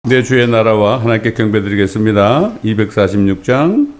내 주의 나라와 하나님께 경배드리겠습니다. 246장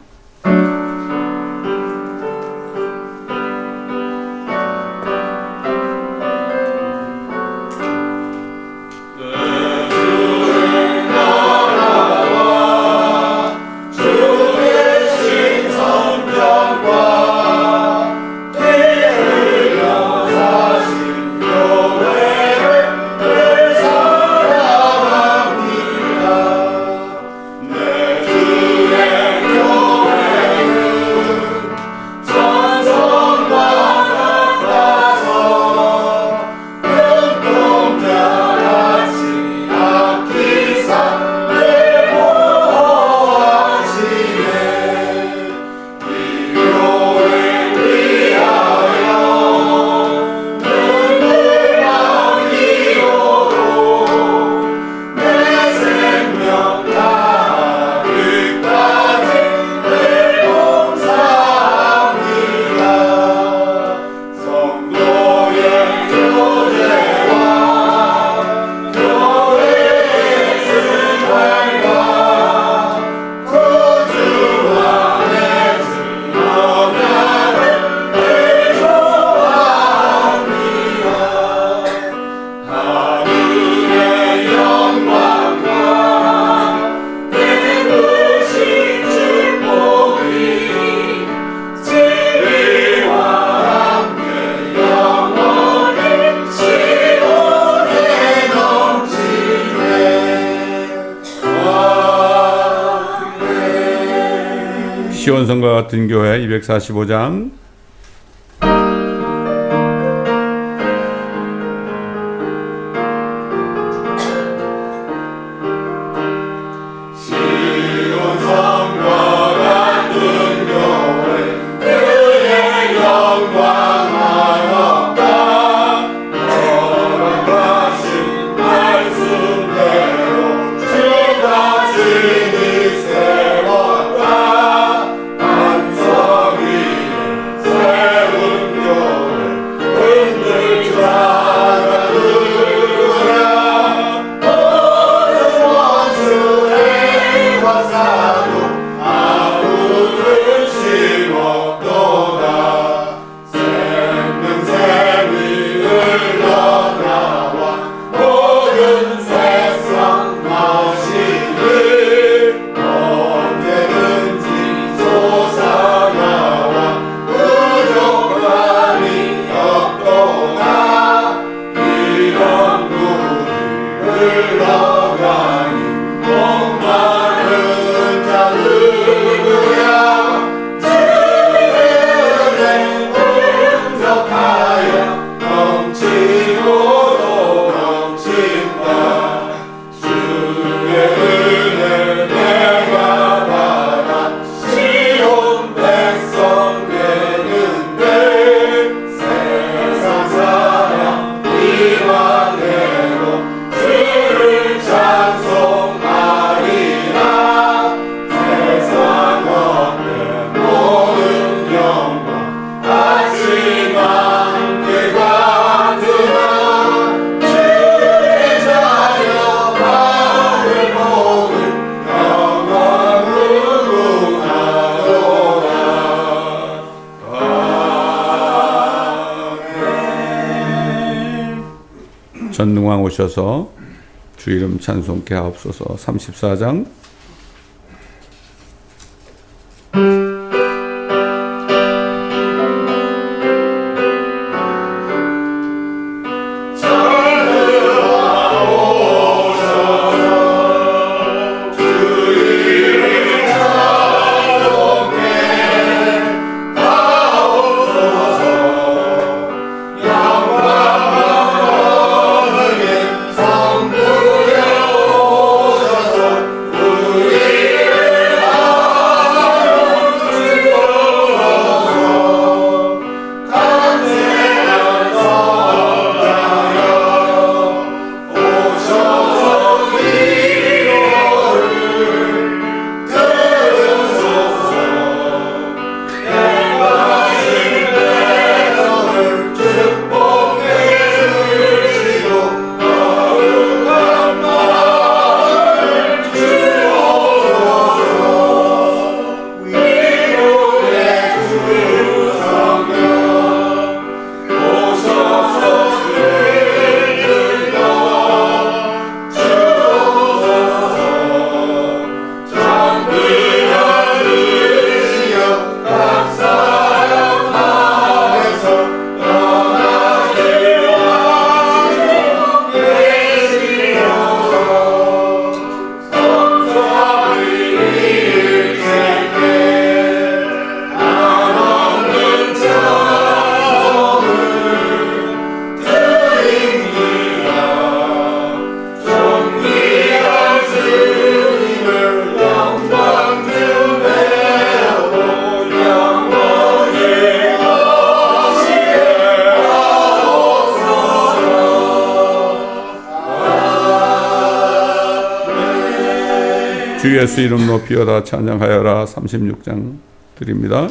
시온성과 같은 교회 245장 전능왕 오셔서 주 이름 찬송케 하옵소서. 34장 성부여 오셔서 주 예수 이름 높이어라 찬양하여라 36장 드립니다.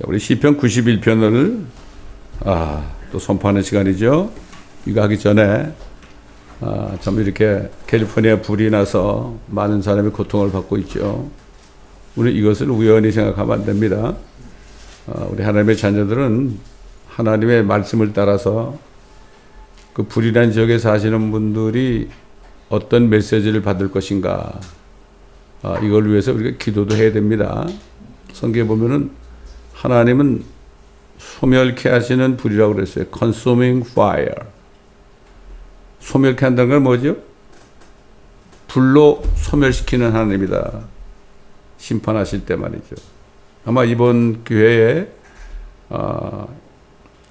우리 시편 91편을 또 선포하는 시간이죠. 이거 하기 전에 참 이렇게 캘리포니아 불이 나서 많은 사람이 고통을 받고 있죠. 우리 이것을 우연히 생각하면 안 됩니다. 우리 하나님의 자녀들은 하나님의 말씀을 따라서 그 불이 난 지역에 사시는 분들이 어떤 메시지를 받을 것인가, 이걸 위해서 우리가 기도도 해야 됩니다. 성경에 보면은 하나님은 소멸케 하시는 불이라고 그랬어요. consuming fire. 소멸케 한다는 건 뭐죠? 불로 소멸시키는 하나님이다. 심판하실 때 말이죠. 아마 이번 기회에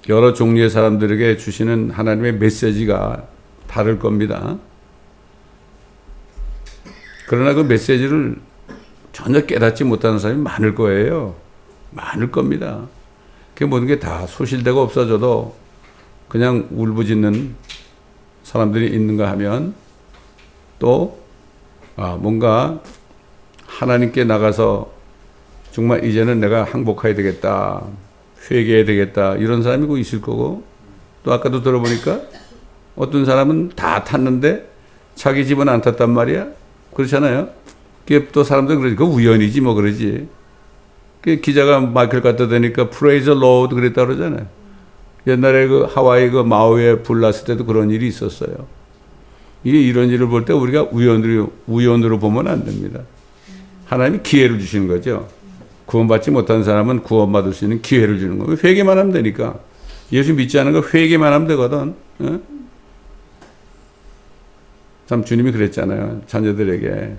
여러 종류의 사람들에게 주시는 하나님의 메시지가 다를 겁니다. 그러나 그 메시지를 전혀 깨닫지 못하는 사람이 많을 거예요. 많을 겁니다. 그 모든 게 다 소실되고 없어져도 그냥 울부짖는 사람들이 있는가 하면 또 뭔가 하나님께 나가서 정말 이제는 내가 항복해야 되겠다, 회개해야 되겠다, 이런 사람이 꼭 있을 거고, 또 아까도 들어보니까 어떤 사람은 다 탔는데 자기 집은 안 탔단 말이야. 그렇잖아요. 그게 또 사람들 그러지, 그거 우연이지 뭐 그러지. 기자가 마이크를 갖다 대니까 Praise the Lord 그랬다 그러잖아요. 옛날에 그 하와이 그 마우이에 불 났을 때도 그런 일이 있었어요. 이게 이런 일을 볼 때 우리가 우연으로 보면 안 됩니다. 하나님이 기회를 주시는 거죠. 구원받지 못한 사람은 구원받을 수 있는 기회를 주는 거예요. 회개만 하면 되니까. 예수 믿지 않은 거 회개만 하면 되거든. 참 주님이 그랬잖아요. 자녀들에게.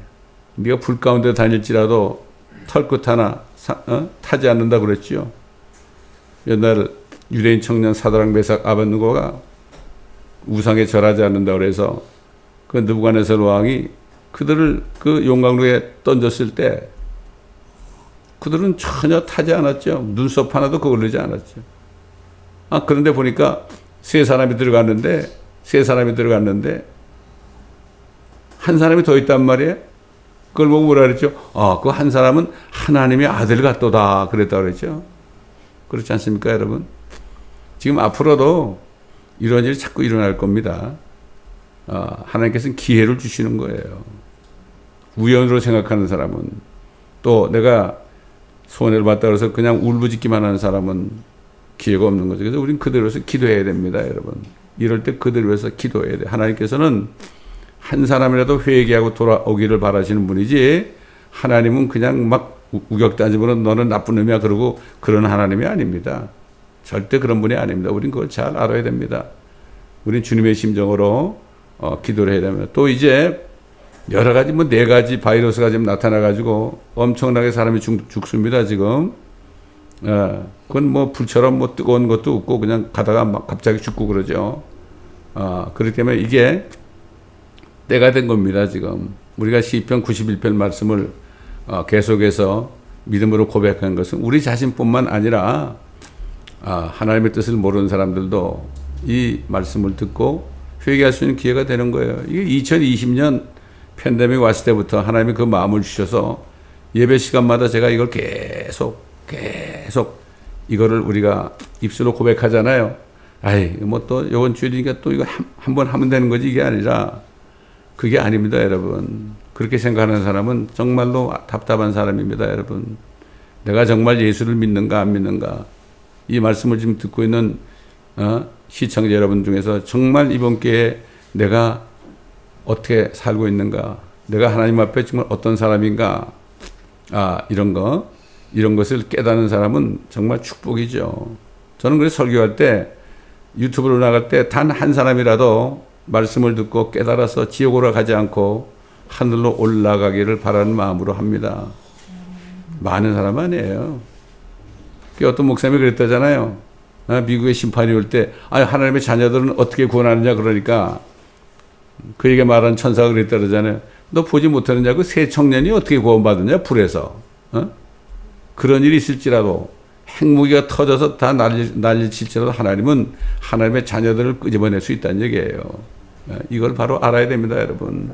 네가 불 가운데 다닐지라도 털끝 하나 타지 않는다 그랬죠. 옛날 유대인 청년 사드락 메삭 아벳느고가 우상에 절하지 않는다 그래서 그 느부갓네살 왕이 그들을 그 용광로에 던졌을 때 그들은 전혀 타지 않았죠. 눈썹 하나도 거슬리지 않았죠. 그런데 보니까 세 사람이 들어갔는데 한 사람이 더 있단 말이에요. 그걸 보고 뭐라 그랬죠? 그 한 사람은 하나님의 아들 같도다 그랬다 그랬죠. 그렇지 않습니까, 여러분? 지금 앞으로도 이런 일이 자꾸 일어날 겁니다. 하나님께서는 기회를 주시는 거예요. 우연으로 생각하는 사람은, 또 내가 손해를 봤다 그래서 그냥 울부짖기만 하는 사람은 기회가 없는 거죠. 그래서 우리는 그대로서 기도해야 됩니다, 여러분. 이럴 때 그대로서 기도해야 돼요. 하나님께서는 한 사람이라도 회개하고 돌아오기를 바라시는 분이지, 하나님은 그냥 막 우격다짐으로 너는 나쁜 놈이야 그러고 그런 하나님이 아닙니다. 절대 그런 분이 아닙니다. 우린 그걸 잘 알아야 됩니다. 우린 주님의 심정으로 기도를 해야 됩니다. 또 이제 여러 가지 뭐 4가지 바이러스가 지금 나타나가지고 엄청나게 사람이 죽습니다, 지금. 그건 뭐 불처럼 뭐 뜨거운 것도 없고 그냥 가다가 막 갑자기 죽고 그러죠. 그렇기 때문에 이게 때가 된 겁니다, 지금. 우리가 시편 91편 말씀을 계속해서 믿음으로 고백한 것은 우리 자신뿐만 아니라 하나님의 뜻을 모르는 사람들도 이 말씀을 듣고 회개할 수 있는 기회가 되는 거예요. 이게 2020년 팬데믹 왔을 때부터 하나님이 그 마음을 주셔서 예배 시간마다 제가 이걸 계속 이거를 우리가 입술로 고백하잖아요. 아이, 뭐 또 요번 주일이니까 또 이거 한 번 하면 되는 거지, 이게 아니라 그게 아닙니다, 여러분. 그렇게 생각하는 사람은 정말로 답답한 사람입니다, 여러분. 내가 정말 예수를 믿는가 안 믿는가, 이 말씀을 지금 듣고 있는 시청자 여러분 중에서 정말 이번 기회에 내가 어떻게 살고 있는가, 내가 하나님 앞에 정말 어떤 사람인가, 이런 것을 깨닫는 사람은 정말 축복이죠. 저는 그래서 설교할 때, 유튜브로 나갈 때 단 한 사람이라도 말씀을 듣고 깨달아서 지옥으로 가지 않고 하늘로 올라가기를 바라는 마음으로 합니다. 많은 사람 아니에요. 어떤 목사님이 그랬다잖아요. 미국의 심판이 올 때, 하나님의 자녀들은 어떻게 구원하느냐 그러니까 그에게 말한 천사가 그랬다 그러잖아요. 너 보지 못하느냐, 그 새 청년이 어떻게 구원받느냐, 불에서. 그런 일이 있을지라도, 핵무기가 터져서 다 난리 칠지라도 하나님은 하나님의 자녀들을 끄집어낼 수 있다는 얘기예요. 이걸 바로 알아야 됩니다, 여러분.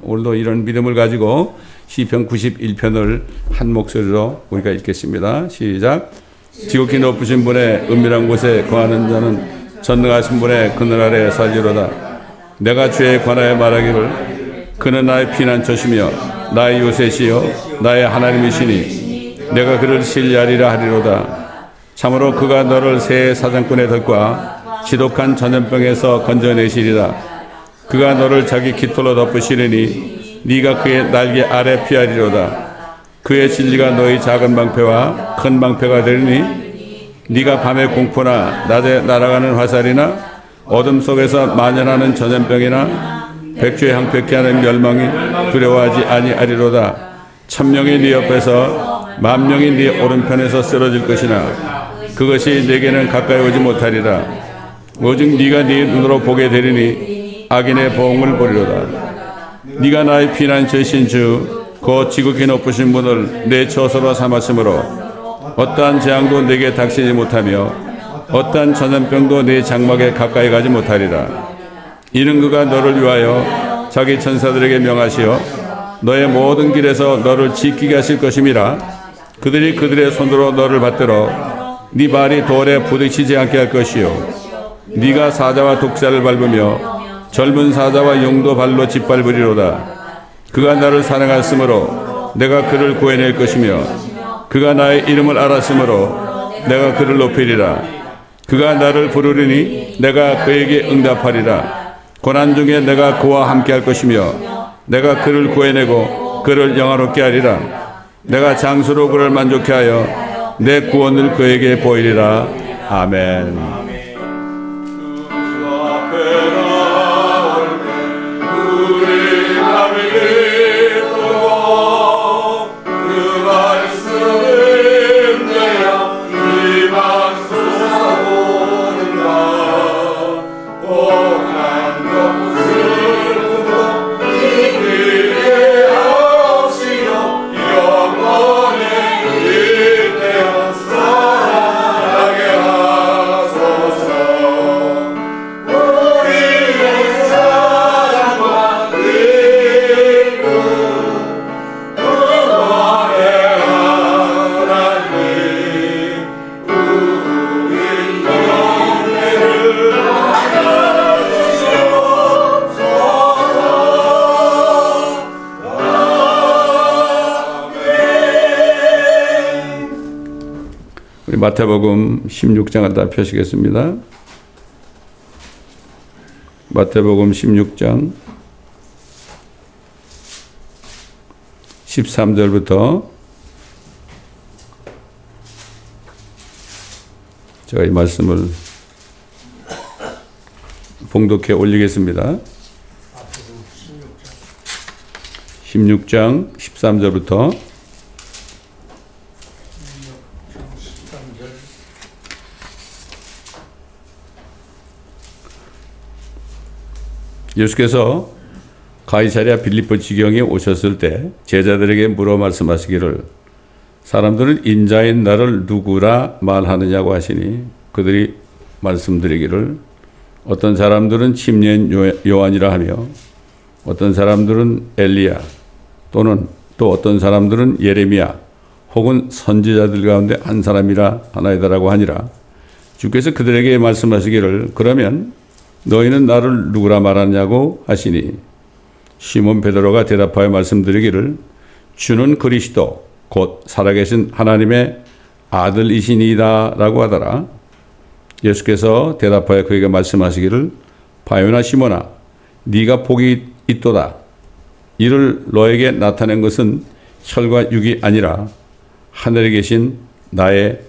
오늘도 이런 믿음을 가지고 시편 91편을 한 목소리로 우리가 읽겠습니다. 시작. 지극히 높으신 분의 은밀한 곳에 거하는 자는 전능하신 분의 그늘 아래 살리로다. 내가 주에 관하여 말하기를 그는 나의 피난처시며 나의 요새시요 나의 하나님이시니 내가 그를 신뢰하리라 하리로다. 참으로 그가 너를 새 사냥꾼의 덫과 지독한 전염병에서 건져내시리라. 그가 너를 자기 깃털로 덮으시리니 네가 그의 날개 아래 피하리로다. 그의 진리가 너희 작은 방패와 큰 방패가 되리니 네가 밤에 공포나 낮에 날아가는 화살이나 어둠 속에서 만연하는 전염병이나 백주에 항백케 하는 멸망이 두려워하지 아니하리로다. 1000명이 네 옆에서 10,000명이 네 오른편에서 쓰러질 것이나 그것이 네게는 가까이 오지 못하리라. 오직 네가 네 눈으로 보게 되리니 악인의 보응을 보리로다. 네가 나의 피난처이신 주 곧 지극히 높으신 분을 내 처소로 삼았으므로 어떠한 재앙도 네게 닥치지 못하며 어떠한 전염병도 네 장막에 가까이 가지 못하리라. 이는 그가 너를 위하여 자기 천사들에게 명하시어 너의 모든 길에서 너를 지키게 하실 것임이라. 그들이 그들의 손으로 너를 받들어 네 발이 돌에 부딪히지 않게 할 것이요 네가 사자와 독사를 밟으며 젊은 사자와 용도 발로 짓밟으리로다. 그가 나를 사랑하였으므로 내가 그를 구해낼 것이며 그가 나의 이름을 알았으므로 내가 그를 높이리라. 그가 나를 부르리니 내가 그에게 응답하리라. 고난 중에 내가 그와 함께 할 것이며 내가 그를 구해내고 그를 영화롭게 하리라. 내가 장수로 그를 만족케 하여 내 구원을 그에게 보이리라. 아멘. 영원히 일대어 사랑하게 하소서. 마태복음 16장 갖다 펴시겠습니다. 마태복음 16장 13절부터 제가 이 말씀을 봉독해 올리겠습니다. 16장 13절부터 예수께서 가이사랴 빌립보 지경에 오셨을 때 제자들에게 물어 말씀하시기를 사람들은 인자인 나를 누구라 말하느냐고 하시니 그들이 말씀드리기를 어떤 사람들은 침례인 요한이라 하며 어떤 사람들은 엘리야 또는 또 어떤 사람들은 예레미야 혹은 선지자들 가운데 한 사람이라 하나이다라고 하니라. 주께서 그들에게 말씀하시기를 그러면 너희는 나를 누구라 말하냐고 하시니 시몬 베드로가 대답하여 말씀드리기를 주는 그리스도 곧 살아계신 하나님의 아들이시니이다 라고 하더라. 예수께서 대답하여 그에게 말씀하시기를 바요나 시몬아 네가 복이 있도다. 이를 너에게 나타낸 것은 혈과 육이 아니라 하늘에 계신 나의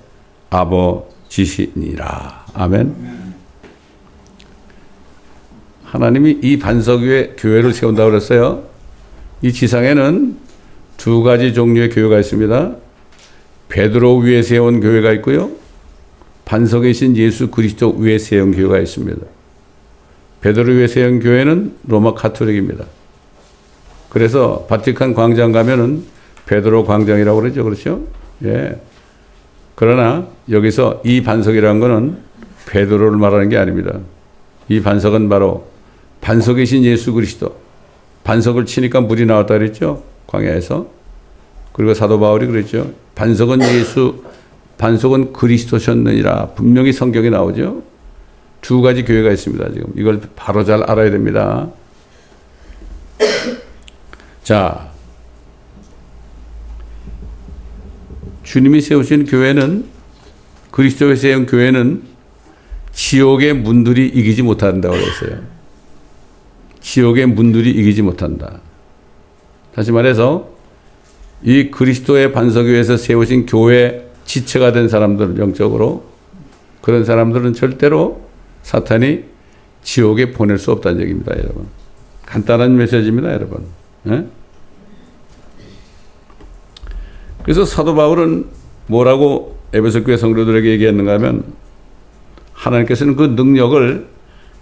아버지시니라. 아멘. 하나님이 이 반석 위에 교회를 세운다고 그랬어요. 이 지상에는 두 가지 종류의 교회가 있습니다. 베드로 위에 세운 교회가 있고요. 반석이신 예수 그리스도 위에 세운 교회가 있습니다. 베드로 위에 세운 교회는 로마 카톨릭입니다. 그래서 바티칸 광장 가면은 베드로 광장이라고 그러죠. 그렇죠? 예. 그러나 여기서 이 반석이라는 것은 베드로를 말하는 게 아닙니다. 이 반석은 바로 반석이신 예수 그리스도. 반석을 치니까 물이 나왔다 그랬죠. 광야에서. 그리고 사도 바울이 그랬죠. 반석은 예수, 반석은 그리스도셨느니라. 분명히 성경에 나오죠. 두 가지 교회가 있습니다. 지금 이걸 바로 잘 알아야 됩니다. 자, 주님이 세우신 교회는 그리스도에 세운 교회는 지옥의 문들이 이기지 못한다고 그랬어요. 지옥의 문들이 이기지 못한다. 다시 말해서 이 그리스도의 반석 위에서 세우신 교회 지체가 된 사람들 영적으로 그런 사람들은 절대로 사탄이 지옥에 보낼 수 없다는 얘기입니다. 여러분. 간단한 메시지입니다. 여러분. 네? 그래서 사도 바울은 뭐라고 에베소 교회 성도들에게 얘기했는가 하면 하나님께서는 그 능력을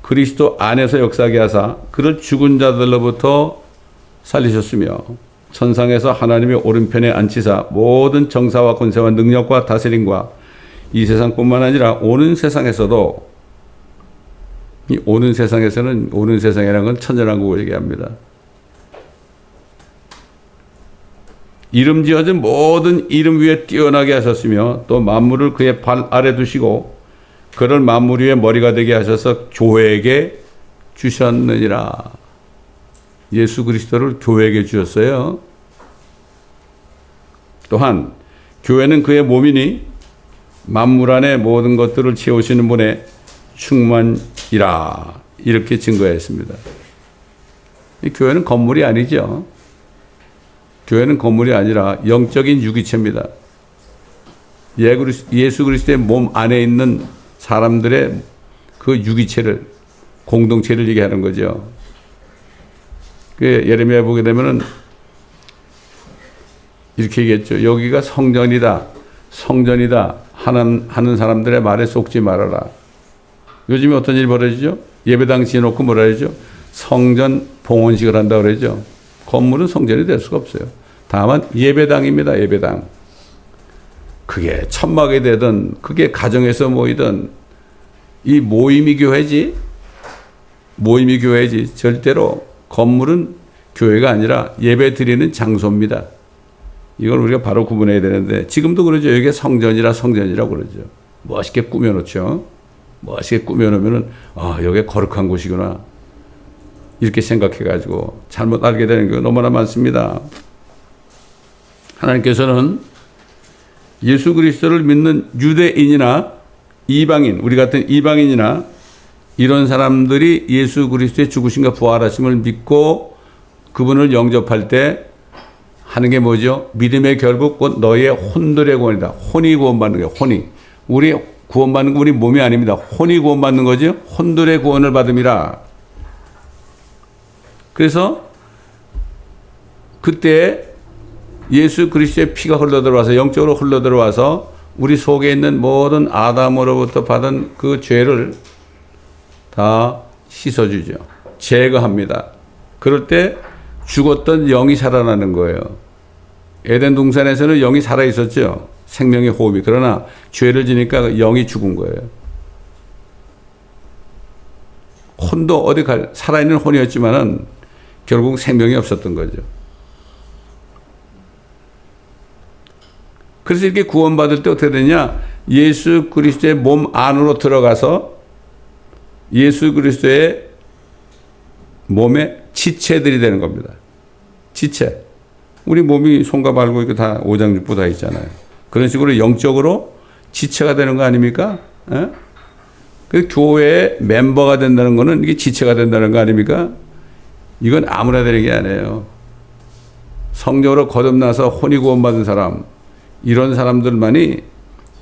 그리스도 안에서 역사하게 하사 그를 죽은 자들로부터 살리셨으며 천상에서 하나님의 오른편에 앉히사 모든 정사와 권세와 능력과 다스림과 이 세상뿐만 아니라 오는 세상에서도 이 오는 세상에서는 오는 세상이라는 건 천연왕국을 얘기합니다. 이름 지어진 모든 이름 위에 뛰어나게 하셨으며 또 만물을 그의 발 아래 두시고 그를 만물 위에 머리가 되게 하셔서 교회에게 주셨느니라. 예수 그리스도를 교회에게 주셨어요. 또한 교회는 그의 몸이니 만물 안에 모든 것들을 채우시는 분의 충만이라. 이렇게 증거했습니다. 이 교회는 건물이 아니죠. 교회는 건물이 아니라 영적인 유기체입니다. 예수 그리스도의 몸 안에 있는 사람들의 그 유기체를, 공동체를 얘기하는 거죠. 예레미야 보게 되면은 이렇게 얘기했죠. 여기가 성전이다, 성전이다 하는 사람들의 말에 속지 말아라. 요즘에 어떤 일이 벌어지죠? 예배당 지어놓고 뭐라 그러죠? 성전 봉헌식을 한다고 그러죠. 건물은 성전이 될 수가 없어요. 다만 예배당입니다. 예배당. 그게 천막이 되든 그게 가정에서 모이든 이 모임이 교회지. 모임이 교회지. 절대로 건물은 교회가 아니라 예배 드리는 장소입니다. 이걸 우리가 바로 구분해야 되는데 지금도 그러죠. 여기가 성전이라고 그러죠. 멋있게 꾸며놓죠. 멋있게 꾸며놓으면은 여기 거룩한 곳이구나. 이렇게 생각해가지고 잘못 알게 되는 게 너무나 많습니다. 하나님께서는 예수 그리스도를 믿는 유대인이나 이방인, 우리 같은 이방인이나 이런 사람들이 예수 그리스도의 죽으심과 부활하심을 믿고 그분을 영접할 때 하는 게 뭐죠? 믿음의 결국 곧 너희의 혼들의 구원이다. 혼이 구원받는 거예요. 혼이. 우리 구원받는 거 우리 몸이 아닙니다. 혼이 구원받는 거죠. 혼들의 구원을 받음이라. 그래서 그때 예수 그리스도의 피가 흘러들어와서 영적으로 흘러들어와서 우리 속에 있는 모든 아담으로부터 받은 그 죄를 다 씻어주죠. 제거합니다. 그럴 때 죽었던 영이 살아나는 거예요. 에덴 동산에서는 영이 살아있었죠. 생명의 호흡이. 그러나 죄를 지니까 영이 죽은 거예요. 혼도 어디 살아있는 혼이었지만은 결국 생명이 없었던 거죠. 그래서 이렇게 구원받을 때 어떻게 되냐? 예수 그리스도의 몸 안으로 들어가서 예수 그리스도의 몸에 지체들이 되는 겁니다. 지체. 우리 몸이 손과 발고 이거 다 오장육부 다 있잖아요. 그런 식으로 영적으로 지체가 되는 거 아닙니까? 예? 그 교회의 멤버가 된다는 거는 이게 지체가 된다는 거 아닙니까? 이건 아무나 되는 게 아니에요. 성령으로 거듭나서 혼이 구원받은 사람, 이런 사람들만이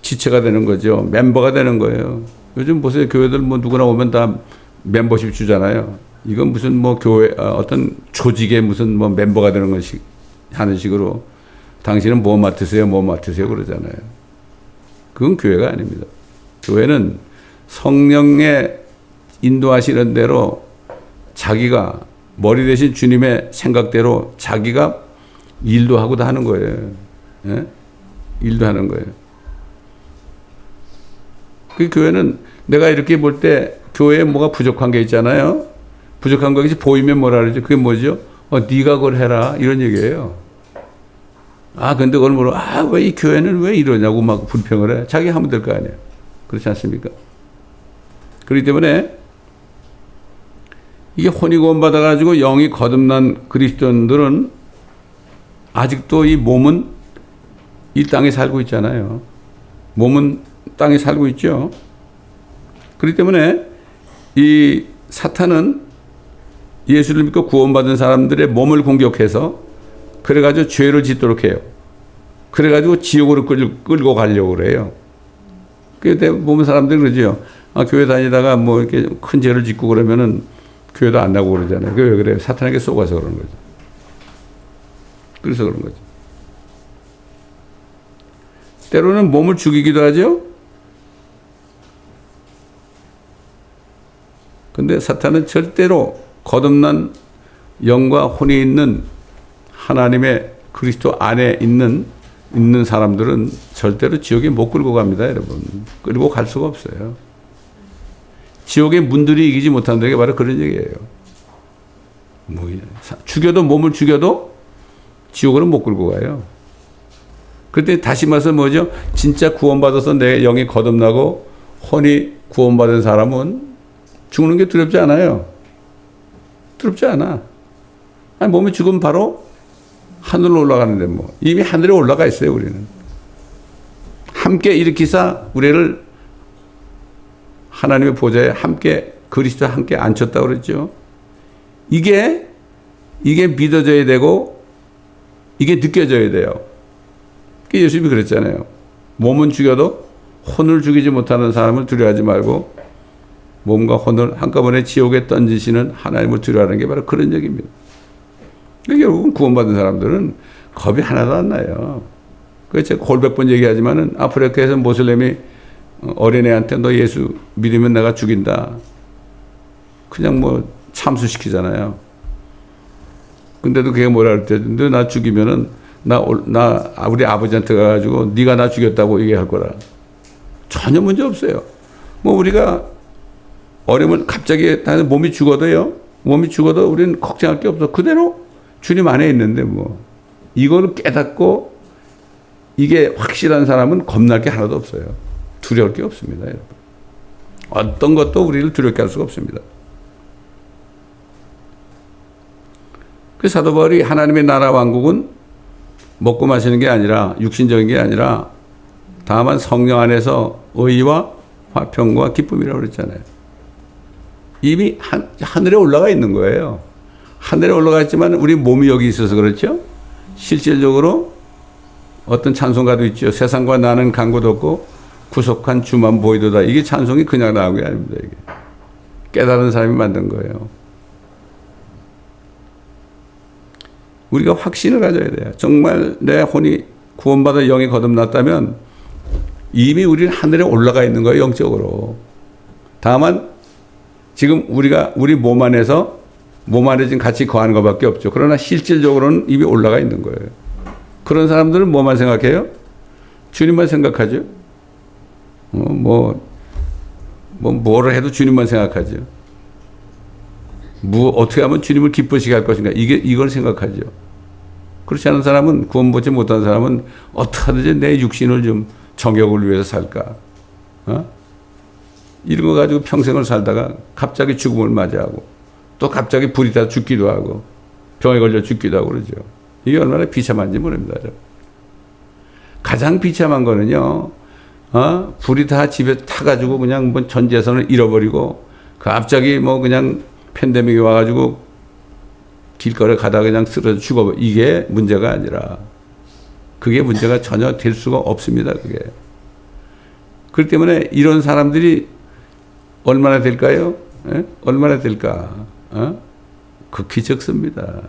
지체가 되는 거죠. 멤버가 되는 거예요. 요즘 보세요. 교회들 뭐 누구나 오면 다 멤버십 주잖아요. 이건 무슨 뭐 교회, 어떤 조직의 무슨 뭐 멤버가 되는 것이 하는 식으로 당신은 뭐 맡으세요, 뭐 맡으세요 그러잖아요. 그건 교회가 아닙니다. 교회는 성령의 인도하시는 대로 자기가 머리 대신 주님의 생각대로 자기가 일도 하고 다 하는 거예요. 예? 일도 하는 거예요. 그 교회는 내가 이렇게 볼 때 교회에 뭐가 부족한 게 있잖아요. 부족한 것이 보이면 뭐라 그러죠? 그게 뭐죠? 네가 그걸 해라 이런 얘기예요. 근데 그걸 뭐라 왜 이 교회는 왜 이러냐고 막 불평을 해. 자기 하면 될 거 아니에요. 그렇지 않습니까? 그렇기 때문에 이게 혼이 구원받아가지고 영이 거듭난 그리스도인들은 아직도 이 몸은 이 땅에 살고 있잖아요. 몸은 땅에 살고 있죠. 그렇기 때문에 이 사탄은 예수를 믿고 구원받은 사람들의 몸을 공격해서 그래가지고 죄를 짓도록 해요. 그래가지고 지옥으로 끌고 가려고 그래요. 그때 보면 사람들이 그러죠. 교회 다니다가 뭐 이렇게 큰 죄를 짓고 그러면은 교회도 안 나고 그러잖아요. 그게 왜 그래요? 사탄에게 쏘가서 그러는 거죠. 그래서 그런 거죠. 때로는 몸을 죽이기도 하죠. 근데 사탄은 절대로 거듭난 영과 혼이 있는 하나님의 그리스도 안에 있는 사람들은 절대로 지옥에 못 끌고 갑니다, 여러분. 끌고 갈 수가 없어요. 지옥의 문들이 이기지 못한다는 게 바로 그런 얘기예요. 죽여도 몸을 죽여도 지옥으로 못 끌고 가요. 그때 다시 말해서 뭐죠? 진짜 구원받아서 내 영이 거듭나고 혼이 구원받은 사람은 죽는 게 두렵지 않아요. 두렵지 않아. 몸이 죽으면 바로 하늘로 올라가는데 뭐. 이미 하늘에 올라가 있어요, 우리는. 함께 일으키사 우리를 하나님의 보좌에 함께 그리스도와 함께 앉혔다고 그랬죠. 이게 믿어져야 되고 이게 느껴져야 돼요. 예수님이 그랬잖아요. 몸은 죽여도 혼을 죽이지 못하는 사람을 두려워하지 말고 몸과 혼을 한꺼번에 지옥에 던지시는 하나님을 두려워하는 게 바로 그런 얘기입니다. 결국은 구원받은 사람들은 겁이 하나도 안 나요. 그래서 제가 골백 번 얘기하지만은 아프리카에서 모슬렘이 어린애한테 너 예수 믿으면 내가 죽인다. 그냥 뭐 참수시키잖아요. 근데도 그게 뭐라 그럴 때, 너 나 죽이면은 우리 아버지한테 가가지고 네가 나 죽였다고 얘기할 거라. 전혀 문제 없어요. 뭐 우리가 어려면 갑자기 몸이 죽어도요. 몸이 죽어도 우리는 걱정할 게 없어. 그대로 주님 안에 있는데 뭐 이거를 깨닫고 이게 확실한 사람은 겁날 게 하나도 없어요. 두려울 게 없습니다, 여러분. 어떤 것도 우리를 두렵게 할 수가 없습니다. 그 사도 바울이 하나님의 나라 왕국은 먹고 마시는 게 아니라 육신적인 게 아니라 다만 성령 안에서 의와 화평과 기쁨이라고 그랬잖아요. 이미 하늘에 올라가 있는 거예요. 하늘에 올라가 있지만 우리 몸이 여기 있어서 그렇죠. 실질적으로 어떤 찬송가도 있죠. 세상과 나는 간 곳 없고 구속한 주만 보이도다. 이게 찬송이 그냥 나온 게 아닙니다. 이게 깨달은 사람이 만든 거예요. 우리가 확신을 가져야 돼요. 정말 내 혼이 구원받아 영이 거듭났다면 이미 우리는 하늘에 올라가 있는 거예요. 영적으로. 다만 지금 우리가 우리 몸 안에 지금 같이 거하는 것밖에 없죠. 그러나 실질적으로는 이미 올라가 있는 거예요. 그런 사람들은 뭐만 생각해요? 주님만 생각하죠. 뭐를 해도 주님만 생각하죠. 어떻게 하면 주님을 기쁘시게 할 것인가. 이걸 생각하죠. 그렇지 않은 사람은, 구원받지 못한 사람은 어떻게 하든지 내 육신을 좀 정욕을 위해서 살까. 이런 거 가지고 평생을 살다가 갑자기 죽음을 맞이하고 또 갑자기 불이 다 죽기도 하고 병에 걸려 죽기도 하고 그러죠. 이게 얼마나 비참한지 모릅니다. 가장 비참한 거는요, 불이 다 집에 타가지고 그냥 뭐 전 재산을 잃어버리고 갑자기 뭐 그냥 팬데믹이 와가지고 길거리 가다가 그냥 쓰러져 죽어. 이게 문제가 아니라 그게 문제가 전혀 될 수가 없습니다. 그게. 그렇기 때문에 이런 사람들이 얼마나 될까요? 얼마나 될까? 극히 적습니다.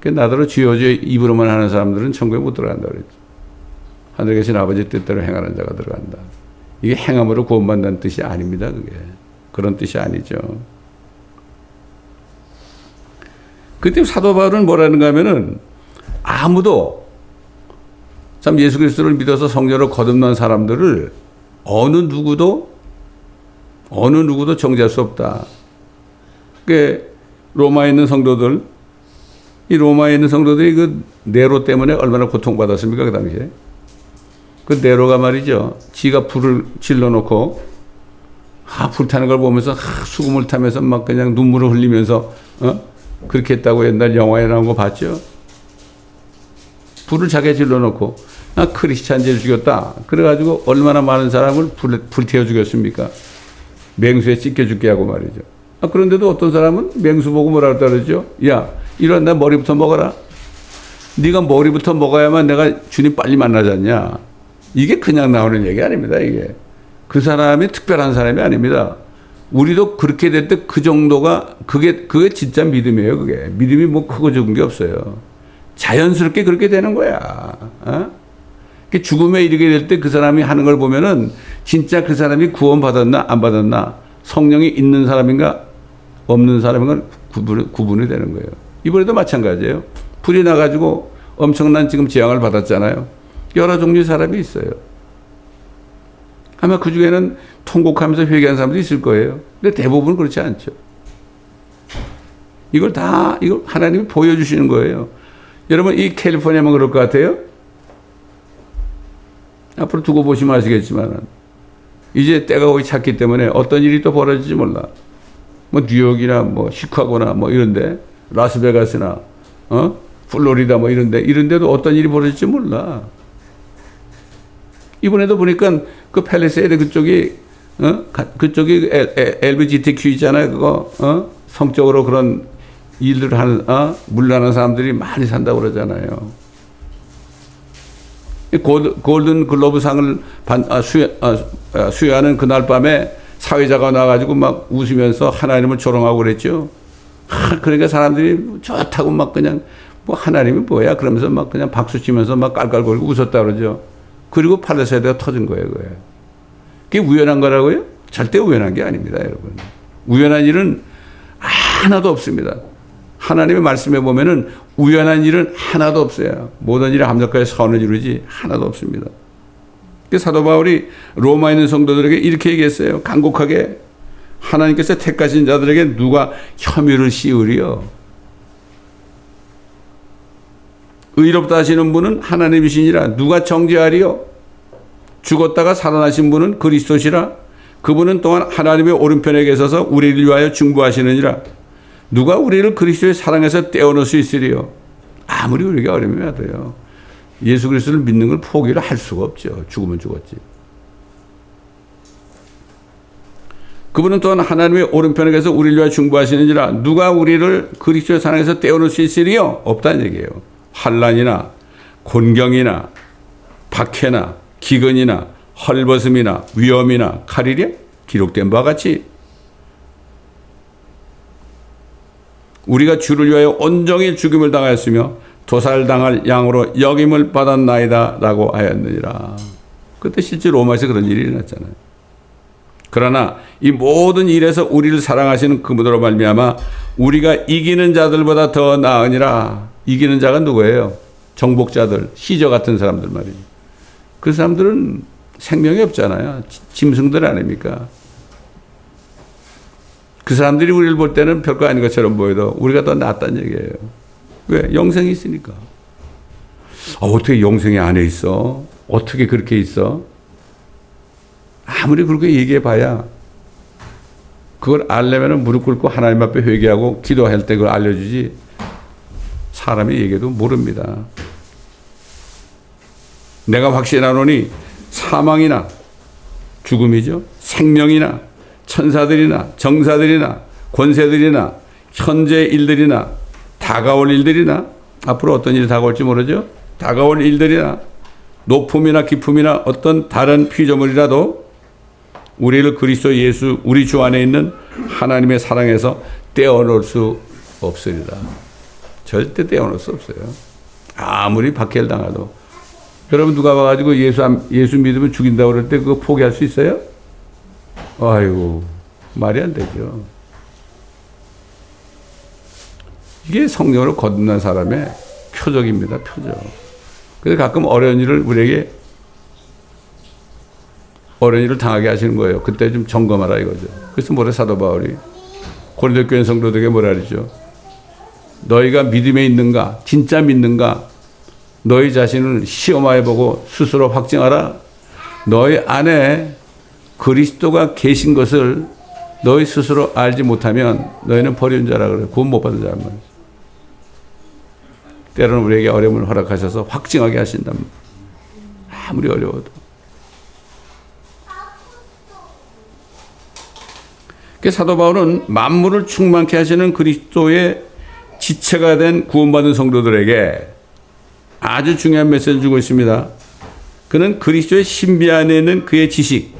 나더러 주여 주여 입으로만 하는 사람들은 천국에 못 들어간다 그랬죠. 하늘에 계신 아버지 뜻대로 행하는 자가 들어간다. 이게 행함으로 구원받는 뜻이 아닙니다. 그게. 그런 뜻이 아니죠. 그때 사도 바울은 뭐라는가 하면은 아무도 참 예수 그리스도를 믿어서 성령으로 거듭난 사람들을 어느 누구도 정죄할 수 없다. 그 로마에 있는 성도들, 이 로마에 있는 성도들이 그 네로 때문에 얼마나 고통받았습니까? 그 당시에. 그 네로가 말이죠. 지가 불을 질러놓고 불타는 걸 보면서 수금을 타면서 막 그냥 눈물을 흘리면서 그렇게 했다고 옛날 영화에 나온 거 봤죠? 불을 자기가 질러놓고 나 크리스찬제를 죽였다. 그래가지고 얼마나 많은 사람을 불태워 죽였습니까? 맹수에 찢겨 죽게 하고 말이죠. 그런데도 어떤 사람은 맹수 보고 뭐라 그러죠? 야, 이런 나 머리부터 먹어라. 네가 머리부터 먹어야만 내가 주님 빨리 만나지 않냐. 이게 그냥 나오는 얘기 아닙니다. 이게. 그 사람이 특별한 사람이 아닙니다. 우리도 그렇게 될 때 그 정도가 그게 진짜 믿음이에요. 그게 믿음이 뭐 크고 적은 게 없어요. 자연스럽게 그렇게 되는 거야. 죽음에 이르게 될 때 그 사람이 하는 걸 보면은 진짜 그 사람이 구원 받았나 안 받았나, 성령이 있는 사람인가 없는 사람인가 구분이 되는 거예요. 이번에도 마찬가지예요. 불이 나가지고 엄청난 지금 재앙을 받았잖아요. 여러 종류의 사람이 있어요. 아마 그 중에는 통곡하면서 회개한 사람도 있을 거예요. 근데 대부분은 그렇지 않죠. 이걸 하나님이 보여주시는 거예요. 여러분, 이 캘리포니아만 그럴 것 같아요? 앞으로 두고 보시면 아시겠지만, 이제 때가 거의 찼기 때문에 어떤 일이 또 벌어질지 몰라. 뭐 뉴욕이나 뭐 시카고나 뭐 이런데, 라스베가스나, 플로리다 뭐 이런데도 어떤 일이 벌어질지 몰라. 이번에도 보니까 그 팰리세이드 그쪽이 LGBTQ잖아요. 그거, 성적으로 그런 일을 하는, 물러나는 사람들이 많이 산다고 그러잖아요. 골든 글로브 상을 수여하는 그날 밤에 사회자가 나와가지고 막 웃으면서 하나님을 조롱하고 그랬죠. 그러니까 사람들이 좋다고 막 그냥 뭐 하나님이 뭐야 그러면서 막 그냥 박수 치면서 막 깔깔거리고 웃었다 그러죠. 그리고 팔레스타인가 터진 거예요. 그게 우연한 거라고요? 절대 우연한 게 아닙니다, 여러분. 우연한 일은 하나도 없습니다. 하나님의 말씀에 보면은 우연한 일은 하나도 없어요. 모든 일에 합력하여 선을 이루지 하나도 없습니다. 사도 바울이 로마에 있는 성도들에게 이렇게 얘기했어요. 간곡하게. 하나님께서 택하신 자들에게 누가 혐의를 씌우리요? 의롭다 하시는 분은 하나님이시니라. 누가 정죄하리요? 죽었다가 살아나신 분은 그리스도시라. 그분은 또한 하나님의 오른편에 계셔서 우리를 위하여 중보하시느니라. 누가 우리를 그리스도의 사랑에서 떼어놓을 수 있으리요? 아무리 우리가 어려움이 와도요. 예수 그리스도를 믿는 걸 포기를 할 수가 없죠. 죽으면 죽었지. 그분은 또한 하나님의 오른편에 계서 우리를 위하여 중보하시는지라 누가 우리를 그리스도의 사랑에서 떼어놓을 수 있으리요? 없다는 얘기예요. 환난이나 곤경이나 박해나 기근이나 헐벗음이나 위험이나 칼이랴 기록된 바와 같이 우리가 주를 위하여 온종일 죽임을 당하였으며 도살당할 양으로 여김을 받았나이다 라고 하였느니라. 그때 실제 로마에서 그런 일이 일어났잖아요. 그러나 이 모든 일에서 우리를 사랑하시는 그분으로 말미암아 우리가 이기는 자들보다 더 나으니라. 이기는 자가 누구예요? 정복자들, 시저 같은 사람들 말이에요. 그 사람들은 생명이 없잖아요. 짐승들 아닙니까? 그 사람들이 우리를 볼 때는 별거 아닌 것처럼 보여도 우리가 더 낫다는 얘기예요. 왜? 영생이 있으니까. 어떻게 영생이 안에 있어? 어떻게 그렇게 있어? 아무리 그렇게 얘기해 봐야 그걸 알려면 무릎 꿇고 하나님 앞에 회개하고 기도할 때 그걸 알려주지 사람이 얘기해도 모릅니다. 내가 확신하노니 사망이나 죽음이죠. 생명이나 천사들이나 정사들이나 권세들이나 현재 일들이나 다가올 일들이나 앞으로 어떤 일이 다가올지 모르죠. 다가올 일들이나 높음이나 깊음이나 어떤 다른 피조물이라도 우리를 그리스도 예수 우리 주 안에 있는 하나님의 사랑에서 떼어놓을 수 없으리라. 절대 떼어놓을 수 없어요. 아무리 박해를 당해도. 여러분 누가 와가지고 예수 믿으면 죽인다고 그럴 때 그거 포기할 수 있어요? 아이고 말이 안 되죠. 이게 성령으로 거듭난 사람의 표적입니다. 표적. 그래서 가끔 어려운 일을 우리에게 어려운 일을 당하게 하시는 거예요. 그때 좀 점검하라 이거죠. 그래서 뭐래 사도 바울이 고린도 교회 성도들에게 뭐라 그러죠? 너희가 믿음에 있는가? 진짜 믿는가? 너희 자신을 시험하여 보고 스스로 확증하라. 너희 안에 그리스도가 계신 것을 너희 스스로 알지 못하면 너희는 버린 자라 그래요. 구원 못 받은 자란 말이죠. 때로는 우리에게 어려움을 허락하셔서 확증하게 하신단 말이에요. 아무리 어려워도. 사도 바울은 만물을 충만케 하시는 그리스도의 지체가 된 구원받은 성도들에게 아주 중요한 메시지를 주고 있습니다. 그는 그리스도의 신비 안에 있는 그의 지식.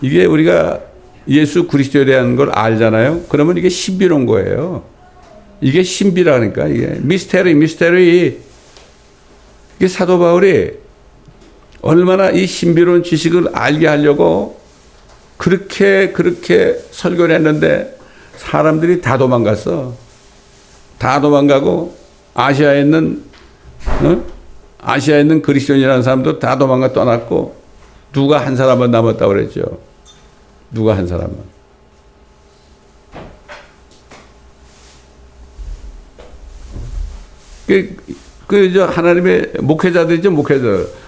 이게 우리가 예수 그리스도에 대한 걸 알잖아요. 그러면 이게 신비로운 거예요. 이게 신비라니까. 이게 미스테리. 이게 사도 바울이 얼마나 이 신비로운 지식을 알게 하려고 그렇게 설교를 했는데 사람들이 다 도망갔어. 다 도망가고 아시아에 있는 그리스도인이라는 사람도 다 도망가 떠났고 누가 한 사람만 남았다고 그랬죠. 누가 한 사람만. 저 하나님의 목회자들이죠.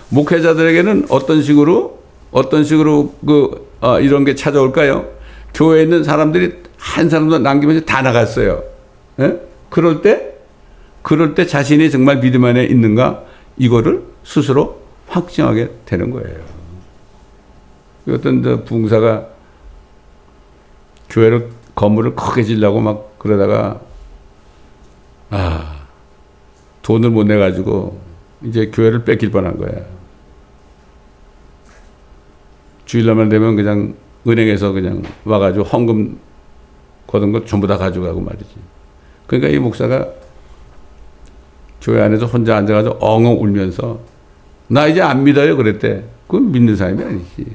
목회자들에게는 어떤 식으로 이런 게 찾아올까요? 교회에 있는 사람들이 한 사람도 남기면서 다 나갔어요. 예? 그럴 때 자신이 정말 믿음 안에 있는가? 이거를 스스로 확증하게 되는 거예요. 어떤 부흥사가 교회를 건물을 크게 지려고 막 그러다가 돈을 못 내가지고 이제 교회를 뺏길 뻔한 거야. 주일날만 되면 그냥 은행에서 그냥 와가지고 헌금 거둔 거 전부 다 가져가고 말이지. 그러니까 이 목사가 교회 안에서 혼자 앉아가지고 엉엉 울면서 나 이제 안 믿어요 그랬대. 그건 믿는 사람이 아니지.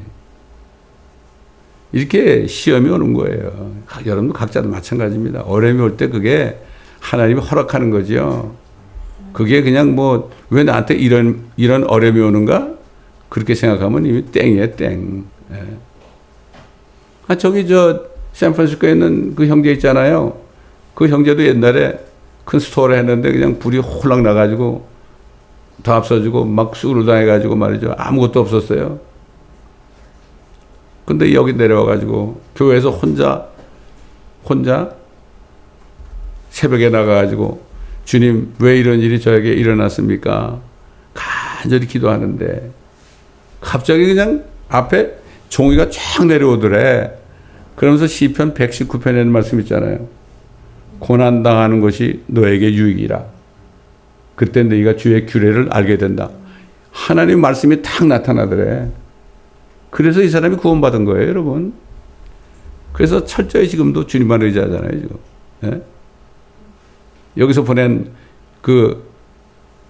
이렇게 시험이 오는 거예요. 여러분도 각자도 마찬가지입니다. 어려움이 올 때 그게 하나님이 허락하는 거죠. 그게 그냥 왜 나한테 이런 어려움이 오는가? 그렇게 생각하면 이미 땡이에요, 땡. 예. 저기 샌프란시스코에 있는 그 형제 있잖아요. 그 형제도 옛날에 큰 스토어를 했는데 그냥 불이 홀랑 나가지고 다 없어지고 막 수구를 당해가지고 말이죠. 아무것도 없었어요. 근데 여기 내려와가지고 교회에서 혼자 새벽에 나가가지고 주님 왜 이런 일이 저에게 일어났습니까? 간절히 기도하는데 갑자기 그냥 앞에 종이가 쫙 내려오더래. 그러면서 시편 119편에는 말씀 있잖아요. 고난당하는 것이 너에게 유익이라. 그때 너희가 주의 규례를 알게 된다. 하나님 말씀이 탁 나타나더래. 그래서 이 사람이 구원받은 거예요, 여러분. 그래서 철저히 지금도 주님만 의지하잖아요, 지금. 예? 여기서 보낸 그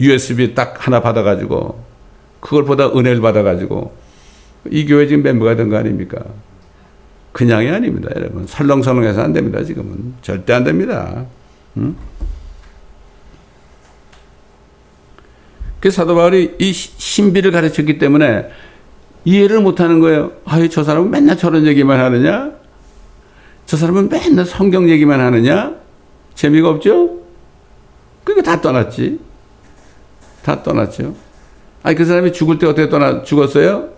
USB 딱 하나 받아가지고 그걸 보다 은혜를 받아가지고 이 교회 지금 멤버가 된 거 아닙니까? 그냥이 아닙니다, 여러분. 설렁설렁해서 안 됩니다, 지금은. 절대 안 됩니다. 응? 그 사도 바울이 이 신비를 가르쳤기 때문에 이해를 못하는 거예요. 아유, 저 사람은 맨날 저런 얘기만 하느냐? 저 사람은 맨날 성경 얘기만 하느냐? 재미가 없죠? 그러니까 다 떠났지. 다 떠났죠. 아니, 그 사람이 죽을 때 어떻게 죽었어요?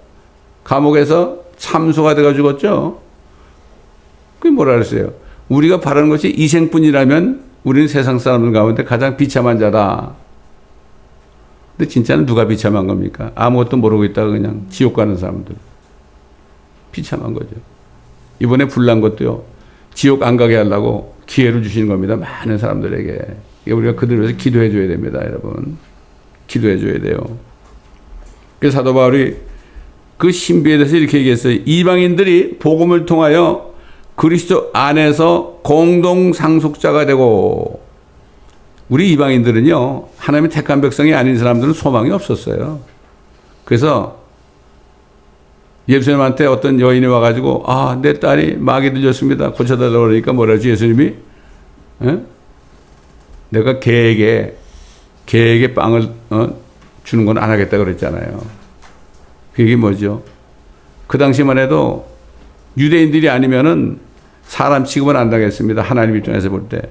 감옥에서 참소가 돼가 죽었죠. 그게 뭐라 그랬어요? 우리가 바라는 것이 이생뿐이라면 우리는 세상 사람들 가운데 가장 비참한 자다. 근데 진짜는 누가 비참한 겁니까? 아무것도 모르고 있다가 그냥 지옥 가는 사람들. 비참한 거죠. 이번에 불난 것도요. 지옥 안 가게 하려고 기회를 주시는 겁니다. 많은 사람들에게. 우리가 그들을 위해서 기도해 줘야 됩니다, 여러분. 기도해 줘야 돼요. 그래서 사도 바울이 그 신비에 대해서 이렇게 얘기했어요. 이방인들이 복음을 통하여 그리스도 안에서 공동 상속자가 되고, 우리 이방인들은요, 하나님의 택한 백성이 아닌 사람들은 소망이 없었어요. 그래서 예수님한테 어떤 여인이 와가지고, 아, 내 딸이 마귀 들렸습니다. 고쳐달라고 그러니까 뭐라 하지, 예수님이? 에? 내가 개에게 빵을 주는 건 안 하겠다 그랬잖아요. 그게 뭐죠? 그 당시만 해도 유대인들이 아니면은 사람 취급은 안 당했습니다. 하나님 입장에서 볼 때.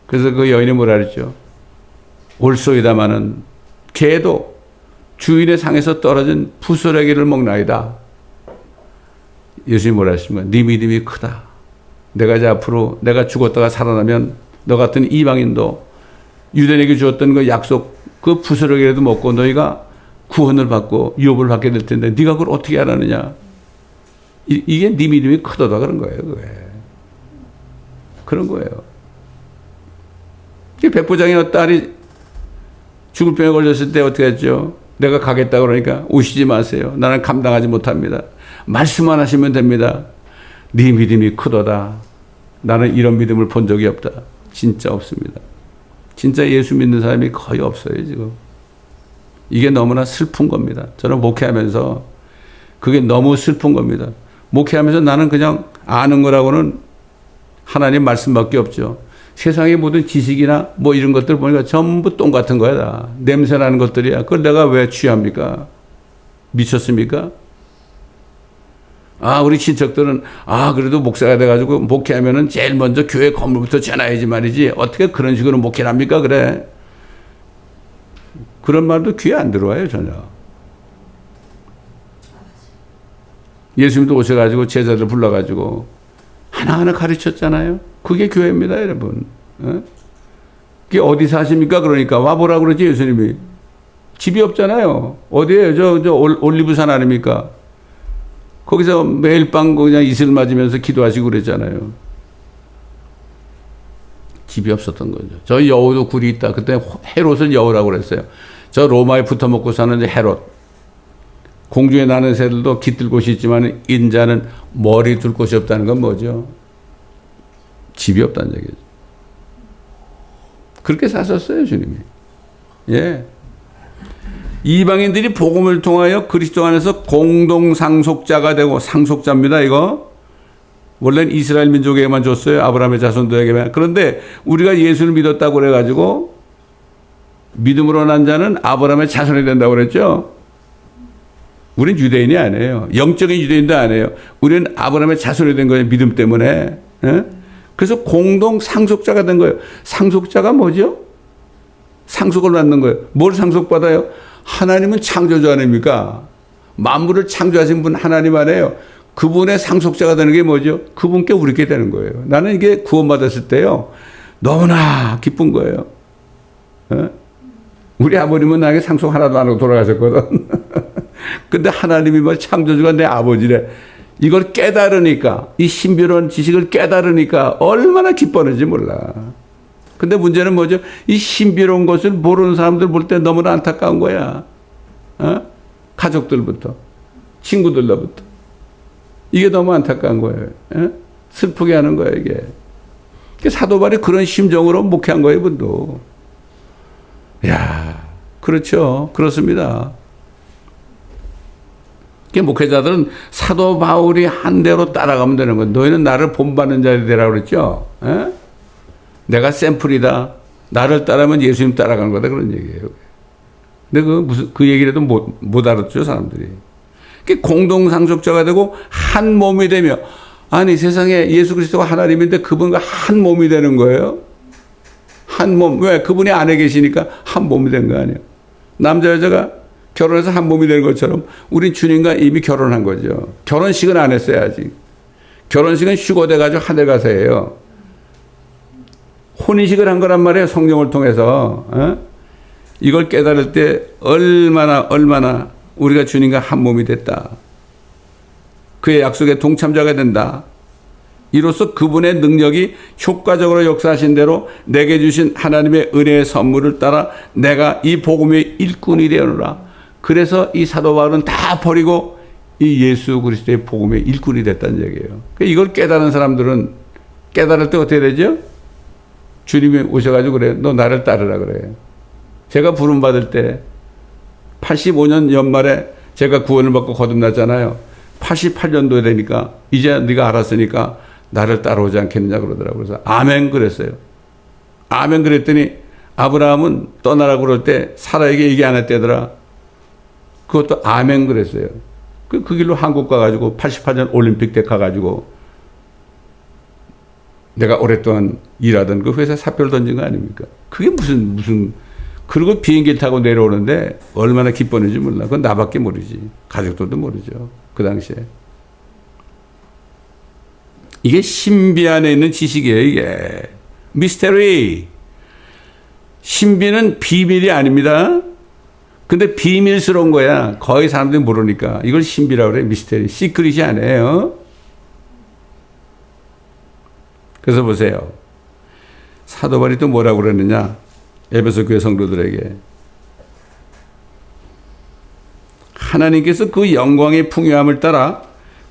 그래서 그 여인이 뭐라 그랬죠? 올소이다마는 개도 주인의 상에서 떨어진 부스러기를 먹나이다. 예수님이 뭐라 하십니까? 네 믿음이 크다. 내가 이제 앞으로 내가 죽었다가 살아나면 너 같은 이방인도 유대인에게 주었던 그 약속 그 부스러기라도 먹고 너희가 구원을 받고 유업을 받게 될 텐데 네가 그걸 어떻게 알았느냐? 이게 네 믿음이 크다다 그런 거예요. 그게. 그런 거예요. 백부장의 딸이 죽을 병에 걸렸을 때 어떻게 했죠? 내가 가겠다 그러니까 오시지 마세요. 나는 감당하지 못합니다. 말씀만 하시면 됩니다. 네 믿음이 크도다. 나는 이런 믿음을 본 적이 없다. 진짜 없습니다. 진짜 예수 믿는 사람이 거의 없어요, 지금. 이게 너무나 슬픈 겁니다. 저는 목회하면서 그게 너무 슬픈 겁니다. 목회하면서 나는 그냥 아는 거라고는 하나님 말씀밖에 없죠. 세상의 모든 지식이나 뭐 이런 것들 보니까 전부 똥 같은 거야, 다. 냄새나는 것들이야. 그걸 내가 왜 취합니까? 미쳤습니까? 아, 우리 친척들은, 아, 그래도 목사가 돼가지고 목회하면은 제일 먼저 교회 건물부터 지어놔야지 말이지. 어떻게 그런 식으로 목회를 합니까? 그래. 그런 말도 귀에 안 들어와요, 전혀. 예수님도 오셔가지고 제자들 불러가지고 하나하나 가르쳤잖아요. 그게 교회입니다, 여러분. 어? 그게 어디 사십니까? 그러니까 와보라 그러지, 예수님이. 집이 없잖아요. 어디에요? 저 올리브산 아닙니까? 거기서 매일 밤 그냥 이슬 맞으면서 기도하시고 그랬잖아요. 집이 없었던 거죠. 저 여우도 굴이 있다. 그때 헤롯을 여우라고 그랬어요. 저 로마에 붙어먹고 사는 헤롯. 공중에 나는 새들도 깃들 곳이 있지만 인자는 머리 둘 곳이 없다는 건 뭐죠? 집이 없다는 얘기죠. 그렇게 사셨어요, 주님이. 예. 이방인들이 복음을 통하여 그리스도 안에서 공동 상속자가 되고, 상속자입니다, 이거. 원래는 이스라엘 민족에게만 줬어요. 아브라함의 자손들에게만. 그런데 우리가 예수를 믿었다고 그래가지고 믿음으로 난 자는 아브라함의 자손이 된다고 그랬죠. 우린 유대인이 아니에요. 영적인 유대인도 아니에요. 우리는 아브라함의 자손이 된 거예요. 믿음 때문에. 예? 그래서 공동 상속자가 된 거예요. 상속자가 뭐죠? 상속을 받는 거예요. 뭘 상속받아요? 하나님은 창조주 아닙니까? 만물을 창조하신 분 하나님 아니에요. 그분의 상속자가 되는 게 뭐죠? 그분께 우리게 되는 거예요. 나는 이게 구원받았을 때요. 너무나 기쁜 거예요. 예? 우리 아버님은 나에게 상속 하나도 안 하고 돌아가셨거든. 근데 하나님이 뭐 창조주가 내 아버지래. 이걸 깨달으니까, 이 신비로운 지식을 깨달으니까 얼마나 기뻐하는지 몰라. 근데 문제는 뭐죠? 이 신비로운 것을 모르는 사람들 볼 때 너무나 안타까운 거야. 가족들부터, 친구들로부터. 이게 너무 안타까운 거예요. 슬프게 하는 거예요, 이게. 사도 바울이 그런 심정으로 목회한 거예요, 이분도. 야, 그렇죠. 그렇습니다. 목회자들은 사도 바울이 한 대로 따라가면 되는 거예요. 너희는 나를 본받는 자들이 되라고 그랬죠. 내가 샘플이다. 나를 따르면 예수님 따라가는 거다. 그런 얘기예요. 근데 그 얘기를 해도 못 알았죠, 사람들이. 공동상속자가 되고 한 몸이 되며, 아니 세상에 예수 그리스도가 하나님인데 그분과 한 몸이 되는 거예요. 한 몸. 왜? 그분이 안에 계시니까 한 몸이 된 거 아니에요. 남자 여자가 결혼해서 한 몸이 되는 것처럼 우린 주님과 이미 결혼한 거죠. 결혼식은 안 했어요, 아직. 결혼식은 쉬고 돼가지고 하늘 가서 해요. 혼인식을 한 거란 말이에요, 성령을 통해서. 이걸 깨달을 때 얼마나 우리가 주님과 한 몸이 됐다. 그의 약속에 동참자가 된다. 이로써 그분의 능력이 효과적으로 역사하신 대로 내게 주신 하나님의 은혜의 선물을 따라 내가 이 복음의 일꾼이 되어노라. 그래서 이 사도 바울은 다 버리고 이 예수 그리스도의 복음의 일꾼이 됐다는 얘기예요. 이걸 깨달은 사람들은 깨달을 때 어떻게 되죠? 주님이 오셔가지고 그래, 너 나를 따르라 그래. 제가 부름 받을 때 85년 연말에 제가 구원을 받고 거듭났잖아요. 88년도에 되니까 이제 네가 알았으니까 나를 따라오지 않겠느냐 그러더라고요. 그래서 아멘 그랬어요. 아멘 그랬더니 아브라함은 떠나라고 그럴 때 사라에게 얘기 안 했대더라. 그것도 아멘 그랬어요. 그 길로 한국 가가지고 88년 올림픽 때 가가지고 내가 오랫동안 일하던 그 회사 사표를 던진 거 아닙니까? 그게 무슨 그리고 비행기 타고 내려오는데 얼마나 기뻤는지 몰라. 그건 나밖에 모르지. 가족들도 모르죠. 그 당시에. 이게 신비 안에 있는 지식이에요, 이게. 미스테리. 신비는 비밀이 아닙니다. 근데 비밀스러운 거야. 거의 사람들이 모르니까. 이걸 신비라고 그래, 미스테리. 시크릿이 아니에요. 그래서 보세요. 사도 바울이 또 뭐라고 그러느냐. 에베소 교회 성도들에게. 하나님께서 그 영광의 풍요함을 따라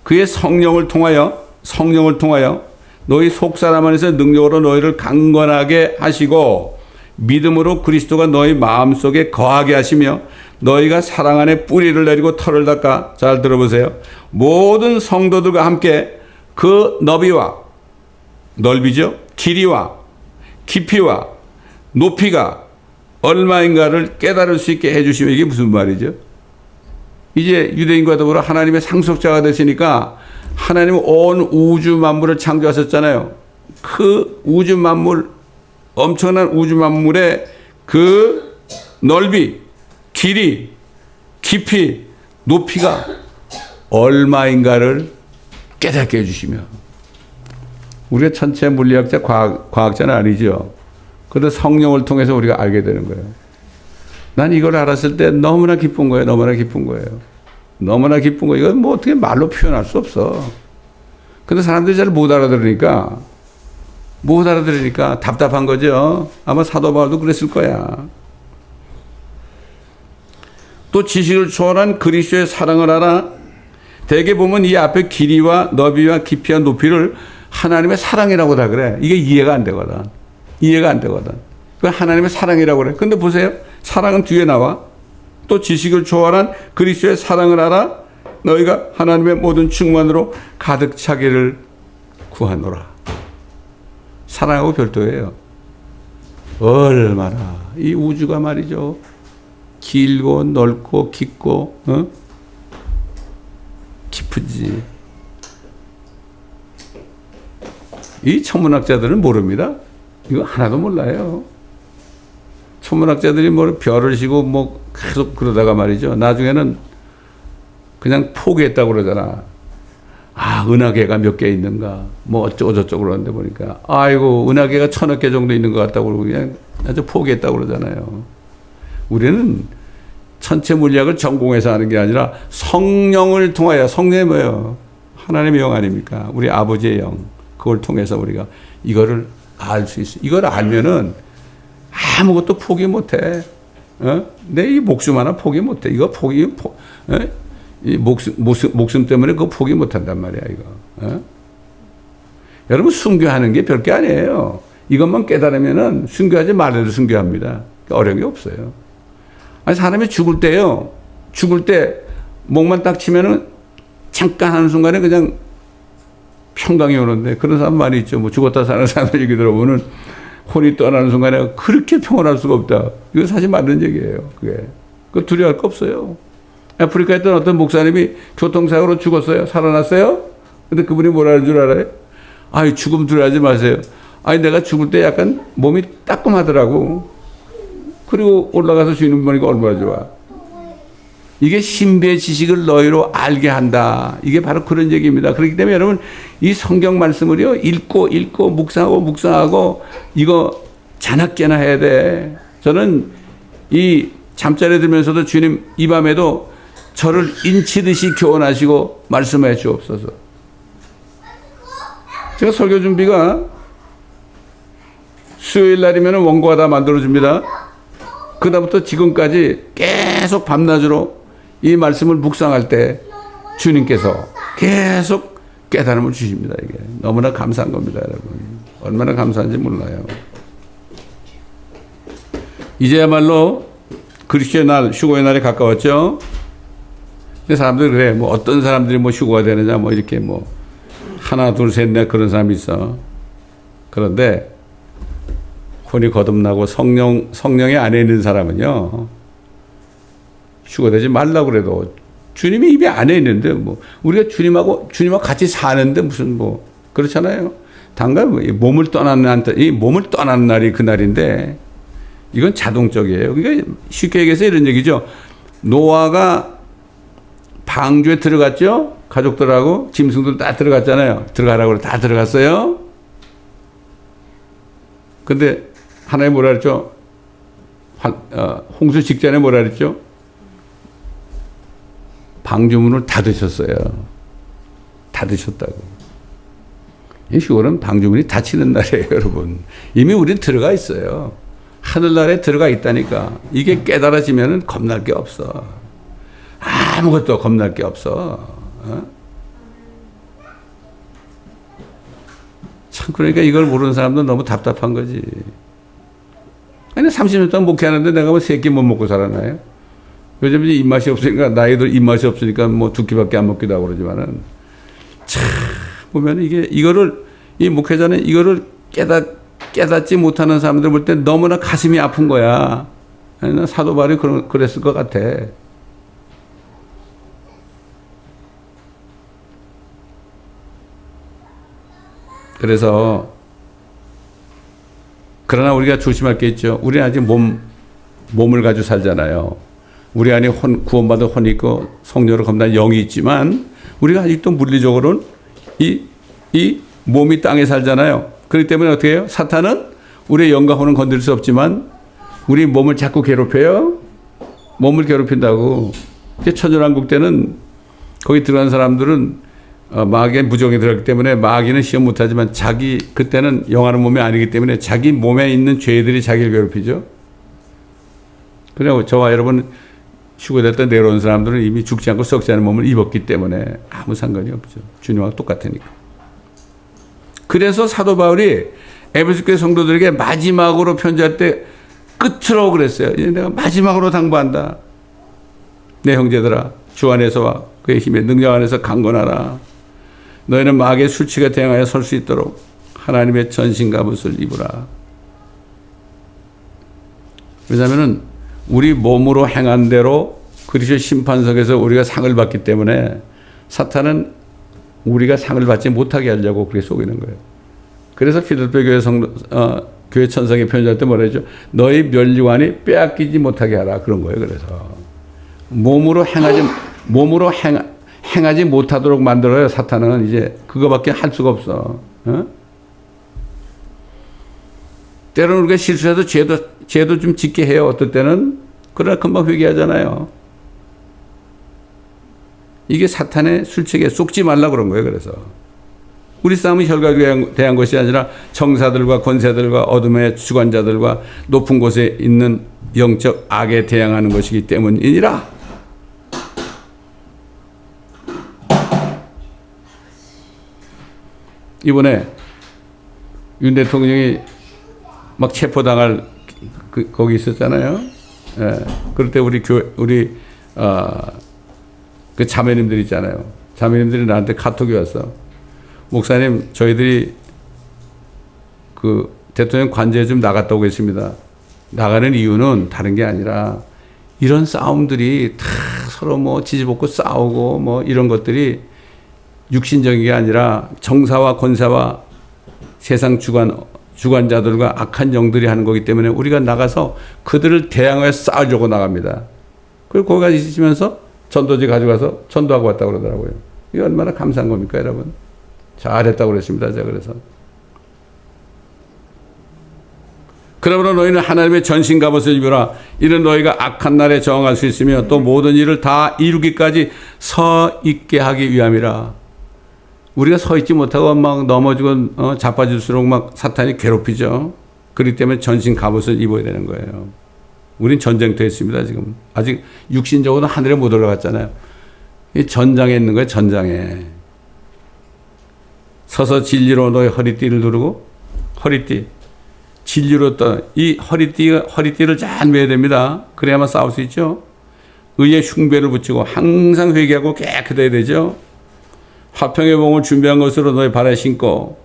그의 성령을 통하여 너희 속사람 안에서 능력으로 너희를 강건하게 하시고 믿음으로 그리스도가 너희 마음속에 거하게 하시며 너희가 사랑 안에 뿌리를 내리고 털을 닦아, 잘 들어보세요, 모든 성도들과 함께 그 넓이죠, 길이와 깊이와 높이가 얼마인가를 깨달을 수 있게 해주시면, 이게 무슨 말이죠? 이제 유대인과 더불어 하나님의 상속자가 되시니까 하나님은 온 우주 만물을 창조하셨잖아요. 그 우주 만물, 엄청난 우주 만물의 그 넓이, 길이, 깊이, 높이가 얼마인가를 깨닫게 해주시며, 우리가 천체 물리학자, 과학자는 아니죠. 그런데 성령을 통해서 우리가 알게 되는 거예요. 난 이걸 알았을 때 너무나 기쁜 거예요. 너무나 기쁜 거예요. 너무나 기쁜 거예요. 이건 뭐 어떻게 말로 표현할 수 없어. 근데 사람들이 잘 못 알아들으니까 답답한 거죠. 아마 사도 바울도 그랬을 거야. 또 지식을 초월한 그리스도의 사랑을 알아. 대개 보면 이 앞에 길이와 너비와 깊이와 높이를 하나님의 사랑이라고 다 그래. 이게 이해가 안 되거든. 그 하나님의 사랑이라고 그래. 근데 보세요. 사랑은 뒤에 나와. 또 지식을 초월한 그리스도의 사랑을 알아. 너희가 하나님의 모든 충만으로 가득 차기를 구하노라. 사랑하고 별도예요. 얼마나 이 우주가 말이죠. 길고 넓고 깊고 깊은지. 이 천문학자들은 모릅니다. 이거 하나도 몰라요. 천문학자들이 뭐 별을 쉬고 뭐 계속 그러다가 말이죠. 나중에는 그냥 포기했다고 그러잖아. 아, 은하계가 몇 개 있는가. 뭐 어쩌고저쩌고 그러는데 보니까 아이고, 은하계가 1000여 개 정도 있는 것 같다고 그러고 그냥 아주 포기했다고 그러잖아요. 우리는 천체 물리학을 전공해서 하는 게 아니라 성령을 통하여, 성령이 뭐예요? 하나님의 영 아닙니까? 우리 아버지의 영. 그걸 통해서 우리가 이거를 알 수 있어요. 이걸 알면은 아무것도 포기 못 해. 어? 내 이 목숨 하나 포기 못 해. 이거 이 목숨 때문에 그거 포기 못 한단 말이야, 이거. 어? 여러분, 순교하는 게 별게 아니에요. 이것만 깨달으면은 순교하지 말아도 순교합니다. 어려운 게 없어요. 아니, 사람이 죽을 때요. 죽을 때 목만 딱 치면은 잠깐 하는 순간에 그냥 평강이 오는데 그런 사람 많이 있죠. 뭐 죽었다 사는 사람들 얘기 들어보면 혼이 떠나는 순간에 그렇게 평온할 수가 없다. 이거 사실 맞는 얘기예요. 그게. 그 두려워할 거 없어요. 아프리카에 있던 어떤 목사님이 교통사고로 죽었어요. 살아났어요. 근데 그분이 뭐라는 줄 알아요? 아이, 죽음 두려워하지 마세요. 아니, 내가 죽을 때 약간 몸이 따끔하더라고. 그리고 올라가서 주님 보니까 얼마나 좋아. 이게 신비의 지식을 너희로 알게 한다. 이게 바로 그런 얘기입니다. 그렇기 때문에 여러분, 이 성경 말씀을요, 읽고 묵상하고 이거 자나깨나 해야 돼. 저는 이 잠자리에 들면서도 주님 이 밤에도 저를 인치듯이 교훈하시고 말씀해 주옵소서. 제가 설교 준비가 수요일 날이면 원고가 다 만들어줍니다. 그다음부터 지금까지 계속 밤낮으로 이 말씀을 묵상할 때 주님께서 계속 깨달음을 주십니다. 이게 너무나 감사한 겁니다, 여러분. 얼마나 감사한지 몰라요. 이제야말로 그리스도의 날, 휴거의 날이 가까웠죠. 근데 사람들이 그래. 뭐 어떤 사람들이 뭐 휴거가 되느냐, 뭐 이렇게 뭐 하나, 둘, 셋, 넷 그런 사람이 있어. 그런데 혼이 거듭나고 성령의 안에 있는 사람은요, 휴거되지 말라고 그래도 주님이 입에 안에 있는데 뭐 우리가 주님하고 같이 사는데 무슨 뭐 그렇잖아요. 당장 몸을 떠나는 날이 그날인데 이건 자동적이에요. 그러니까 쉽게 얘기해서 이런 얘기죠. 노아가 방주에 들어갔죠. 가족들하고 짐승들 다 들어갔잖아요. 들어가라고 다 들어갔어요. 근데 하나님 뭐라 그랬죠? 홍수 직전에 뭐라 그랬죠? 방주문을 닫으셨어요. 닫으셨다고. 이 휴거는 방주문이 닫히는 날이에요, 여러분. 이미 우린 들어가 있어요. 하늘나라에 들어가 있다니까. 이게 깨달아지면 겁날 게 없어. 아무것도 겁날 게 없어. 어? 참, 그러니까 이걸 모르는 사람도 너무 답답한 거지. 아니, 30년 동안 목회하는데 내가 뭐 3끼 못 먹고 살았나요? 요즘 이제 입맛이 없으니까, 나이도 입맛이 없으니까 뭐 2끼밖에 안 먹기도 하고 그러지만은, 참, 보면 이거를, 이 목회자는 이거를 깨닫지 못하는 사람들 볼 때 너무나 가슴이 아픈 거야. 아니, 사도 바울이 그랬을 것 같아. 그래서, 그러나 우리가 조심할 게 있죠. 우리는 아직 몸을 가지고 살잖아요. 우리 안에 구원받은 혼이 있고 성령으로 겁나는 영이 있지만 우리가 아직도 물리적으로는 이 몸이 땅에 살잖아요. 그렇기 때문에 어떻게 해요? 사탄은 우리의 영과 혼은 건드릴 수 없지만 우리 몸을 자꾸 괴롭혀요. 몸을 괴롭힌다고. 천연왕국 때는 거기 들어간 사람들은 마귀의 무정이 들어갔기 때문에 마귀는 시험 못하지만 그때는 영하는 몸이 아니기 때문에 자기 몸에 있는 죄들이 자기를 괴롭히죠. 그냥 저와 여러분 휴거됐다 내려온 사람들은 이미 죽지 않고 썩지 않은 몸을 입었기 때문에 아무 상관이 없죠. 주님하고 똑같으니까. 그래서 사도 바울이 에베소 교회 성도들에게 마지막으로 편지할 때 끝으로 그랬어요. 이제 내가 마지막으로 당부한다. 내 형제들아, 주 안에서와 그의 힘의 능력 안에서 강건하라. 너희는 마귀의 술취가 대항하여 설 수 있도록 하나님의 전신갑옷을 입으라. 왜냐하면 우리 몸으로 행한 대로 그리스도 심판석에서 우리가 상을 받기 때문에 사탄은 우리가 상을 받지 못하게 하려고 그렇게 속이는 거예요. 그래서 필리포 교회 천성에 편지할 때 뭐라 했죠? 너희 면류관이 빼앗기지 못하게 하라. 그런 거예요. 그래서 몸으로 행하지 못하도록 만들어요. 사탄은 이제 그거밖에 할 수가 없어. 어? 때로는 우리가 실수해도 죄도 좀 짓게 해요. 어떨 때는 그러나 금방 회개하잖아요. 이게 사탄의 술책에 속지 말라 그런 거예요. 그래서 우리 싸움은 혈과에 대한 것이 아니라 정사들과 권세들과 어둠의 주관자들과 높은 곳에 있는 영적 악에 대항하는 것이기 때문이니라. 이번에 윤 대통령이 막 체포당할 거기 있었잖아요. 예. 그럴 때 우리 그 자매님들 있잖아요. 자매님들이 나한테 카톡이 왔어. 목사님, 저희들이 그 대통령 관저에 좀 나갔다 오겠습니다. 나가는 이유는 다른 게 아니라 이런 싸움들이 다 서로 뭐 지지볶고 싸우고 뭐 이런 것들이 육신적인 게 아니라 정사와 권사와 세상 주관자들과 악한 영들이 하는 거기 때문에 우리가 나가서 그들을 대항하여 싸우려고 나갑니다. 그리고 거기 가서 있으면서 전도지 가져가서 전도하고 왔다고 그러더라고요. 이게 얼마나 감사한 겁니까, 여러분? 잘했다고 그랬습니다. 제가 그래서. 그러므로 너희는 하나님의 전신 갑옷을 입으라. 이는 너희가 악한 날에 저항할 수 있으며 또 모든 일을 다 이루기까지 서 있게 하기 위함이라. 우리가 서 있지 못하고 막 넘어지고 자빠질수록 막 사탄이 괴롭히죠. 그렇기 때문에 전신 갑옷을 입어야 되는 거예요. 우린 전쟁터에 있습니다. 지금 아직 육신적으로 하늘에 못 올라갔잖아요. 이 전장에 있는 거예요. 전장에. 서서 진리로 너의 허리띠를 두르고, 허리띠 진리로 이 허리띠를 잘 매야 됩니다. 그래야만 싸울 수 있죠. 의의 흉배를 붙이고 항상 회개하고 깨끗해야 되죠. 화평의 봉을 준비한 것으로 너의 발에 신고,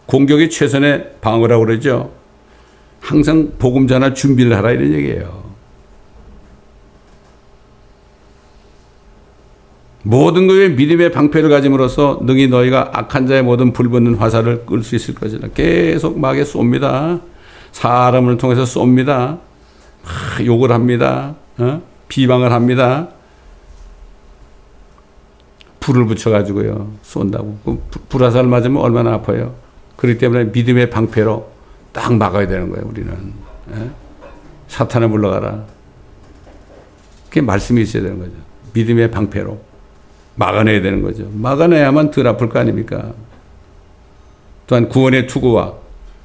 공격이 최선의 방어라고 그러죠. 항상 복음 전할 준비를 하라 이런 얘기예요. 모든 것에 믿음의 방패를 가짐으로써 능히 너희가 악한 자의 모든 불붙는 화살을 끌 수 있을 것이다. 계속 막에 쏩니다. 사람을 통해서 쏩니다. 욕을 합니다. 비방을 합니다. 불을 붙여가지고요. 쏜다고. 불화살 맞으면 얼마나 아파요. 그렇기 때문에 믿음의 방패로 딱 막아야 되는 거예요. 우리는. 사탄을 물러가라. 그게 말씀이 있어야 되는 거죠. 믿음의 방패로 막아내야 되는 거죠. 막아내야만 덜 아플 거 아닙니까? 또한 구원의 투구와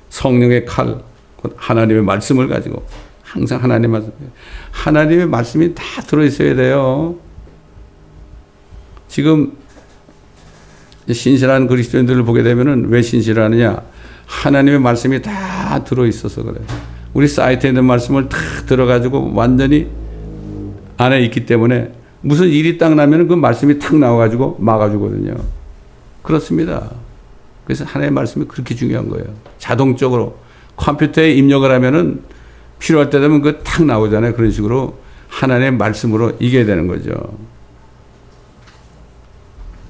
성령의 칼, 하나님의 말씀을 가지고 항상 하나님의 말씀이 다 들어있어야 돼요. 지금 신실한 그리스도인들을 보게 되면은 왜 신실하느냐? 하나님의 말씀이 다 들어있어서 그래요. 우리 사이트에 있는 말씀을 다 들어가지고 완전히 안에 있기 때문에 무슨 일이 딱 나면은 그 말씀이 탁 나와가지고 막아주거든요. 그렇습니다. 그래서 하나님의 말씀이 그렇게 중요한 거예요. 자동적으로 컴퓨터에 입력을 하면은 필요할 때 되면 그 탁 나오잖아요. 그런 식으로 하나님의 말씀으로 이겨야 되는 거죠.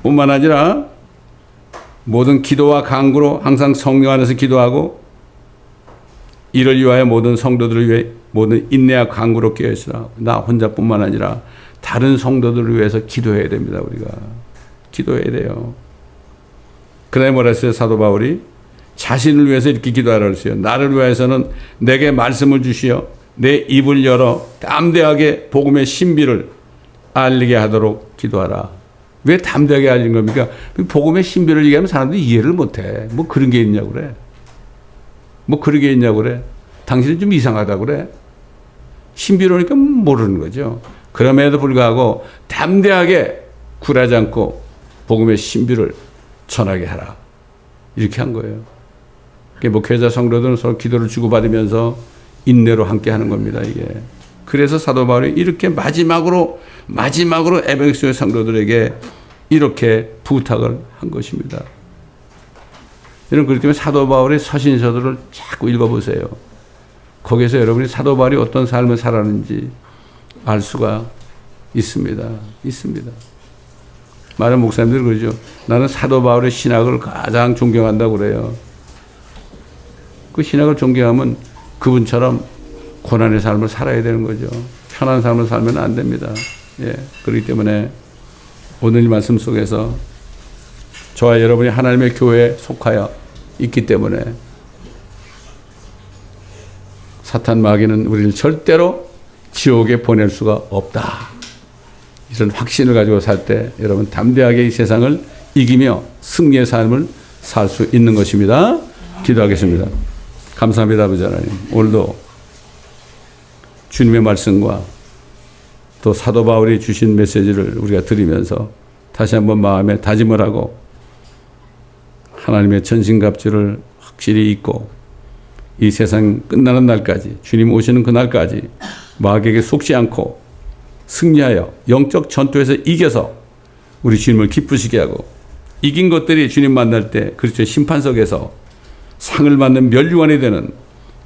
뿐만 아니라 모든 기도와 간구로 항상 성령 안에서 기도하고 이를 위하여 모든 성도들을 위해 모든 인내와 간구로 깨어있으라. 나 혼자뿐만 아니라 다른 성도들을 위해서 기도해야 됩니다. 우리가 기도해야 돼요. 그다음에 뭐라 했어요? 사도 바울이 자신을 위해서 이렇게 기도하라 그랬어요. 나를 위해서는 내게 말씀을 주시어 내 입을 열어 담대하게 복음의 신비를 알리게 하도록 기도하라. 왜 담대하게 알린 겁니까? 복음의 신비를 얘기하면 사람들이 이해를 못해. 뭐 그런 게 있냐고 그래. 뭐 그런 게 있냐고 그래. 당신은 좀 이상하다고 그래. 신비로니까 모르는 거죠. 그럼에도 불구하고 담대하게 굴하지 않고 복음의 신비를 전하게 하라. 이렇게 한 거예요. 목회자 성도들은 서로 기도를 주고받으면서 인내로 함께 하는 겁니다. 이게. 그래서 사도 바울이 이렇게 마지막으로 에베소의 성도들에게 이렇게 부탁을 한 것입니다. 여러분, 그렇기 때문에 사도 바울의 서신서들을 자꾸 읽어보세요. 거기서 여러분이 사도 바울이 어떤 삶을 살았는지 알 수가 있습니다. 많은 목사님들이 그러죠. 나는 사도 바울의 신학을 가장 존경한다고 그래요. 그 신학을 존경하면 그분처럼 고난의 삶을 살아야 되는 거죠. 편한 삶을 살면 안 됩니다. 예. 그렇기 때문에 오늘 이 말씀 속에서 저와 여러분이 하나님의 교회에 속하여 있기 때문에 사탄 마귀는 우리를 절대로 지옥에 보낼 수가 없다. 이런 확신을 가지고 살 때 여러분 담대하게 이 세상을 이기며 승리의 삶을 살 수 있는 것입니다. 기도하겠습니다. 감사합니다, 아버지 하나님. 오늘도 주님의 말씀과 또 사도 바울이 주신 메시지를 우리가 들으면서 다시 한번 마음에 다짐을 하고 하나님의 전신갑주를 확실히 입고 이 세상 끝나는 날까지, 주님 오시는 그날까지 마귀에게 속지 않고 승리하여 영적 전투에서 이겨서 우리 주님을 기쁘시게 하고 이긴 것들이 주님 만날 때 그리스도의 심판석에서 상을 받는 면류관이 되는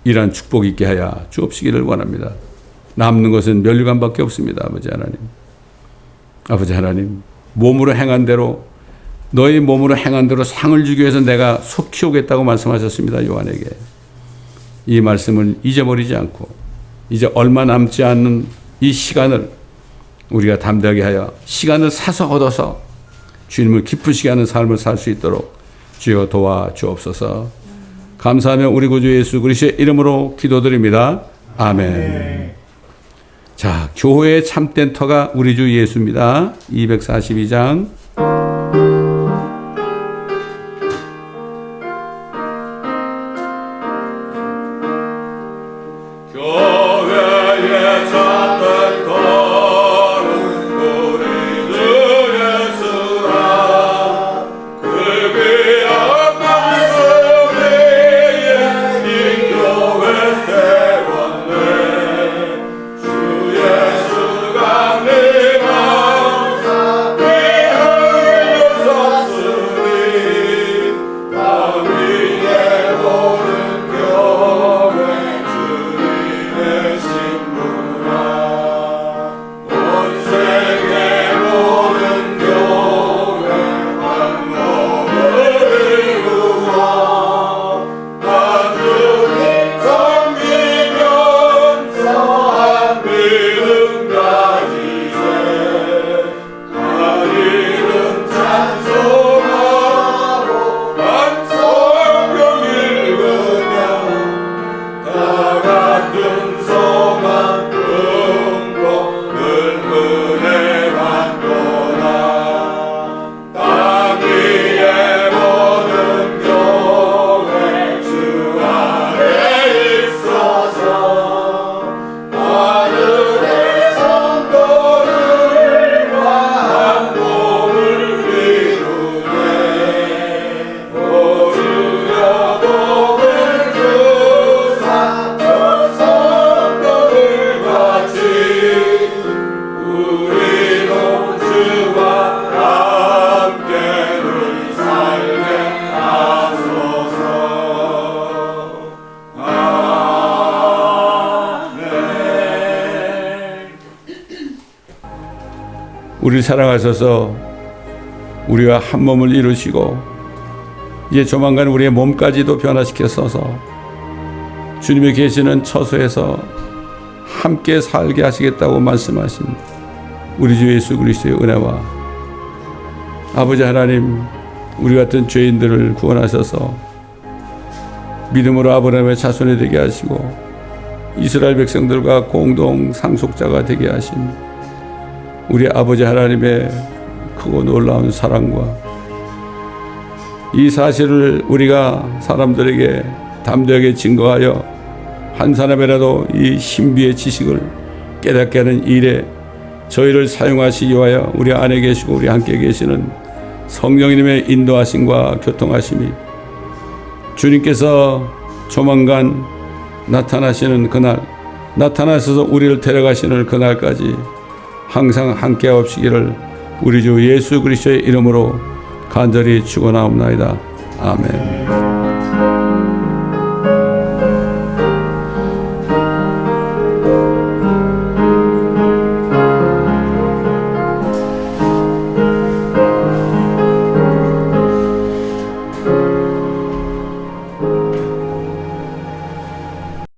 이러한 축복이 있게 하여 주옵시기를 원합니다. 남는 것은 면류관밖에 없습니다. 아버지 하나님. 아버지 하나님, 몸으로 행한 대로 너희 몸으로 행한 대로 상을 주기 위해서 내가 속 키우겠다고 말씀하셨습니다. 요한에게. 이 말씀을 잊어버리지 않고 이제 얼마 남지 않는 이 시간을 우리가 담대하게 하여 시간을 사서 얻어서 주님을 기쁘시게 하는 삶을 살 수 있도록 주여 도와주옵소서. 감사하며 우리 구주 예수 그리스도의 이름으로 기도드립니다. 아멘. 자, 교회의 참된 터가 우리 주 예수입니다. 242장. 우리를 사랑하셔서 우리와 한 몸을 이루시고 이제 조만간 우리의 몸까지도 변화시켜서 주님이 계시는 처소에서 함께 살게 하시겠다고 말씀하신 우리 주 예수 그리스도의 은혜와 아버지 하나님, 우리 같은 죄인들을 구원하셔서 믿음으로 아브라함의 자손이 되게 하시고 이스라엘 백성들과 공동 상속자가 되게 하신 우리 아버지 하나님의 크고 놀라운 사랑과 이 사실을 우리가 사람들에게 담대하게 증거하여 한 사람이라도 이 신비의 지식을 깨닫게 하는 일에 저희를 사용하시기 위하여 우리 안에 계시고 우리 함께 계시는 성령님의 인도하심과 교통하심이 주님께서 조만간 나타나시는 그날, 나타나셔서 우리를 데려가시는 그날까지 항상 함께 하옵시기를 우리 주 예수 그리스도의 이름으로 간절히 축원하옵나이다. 아멘.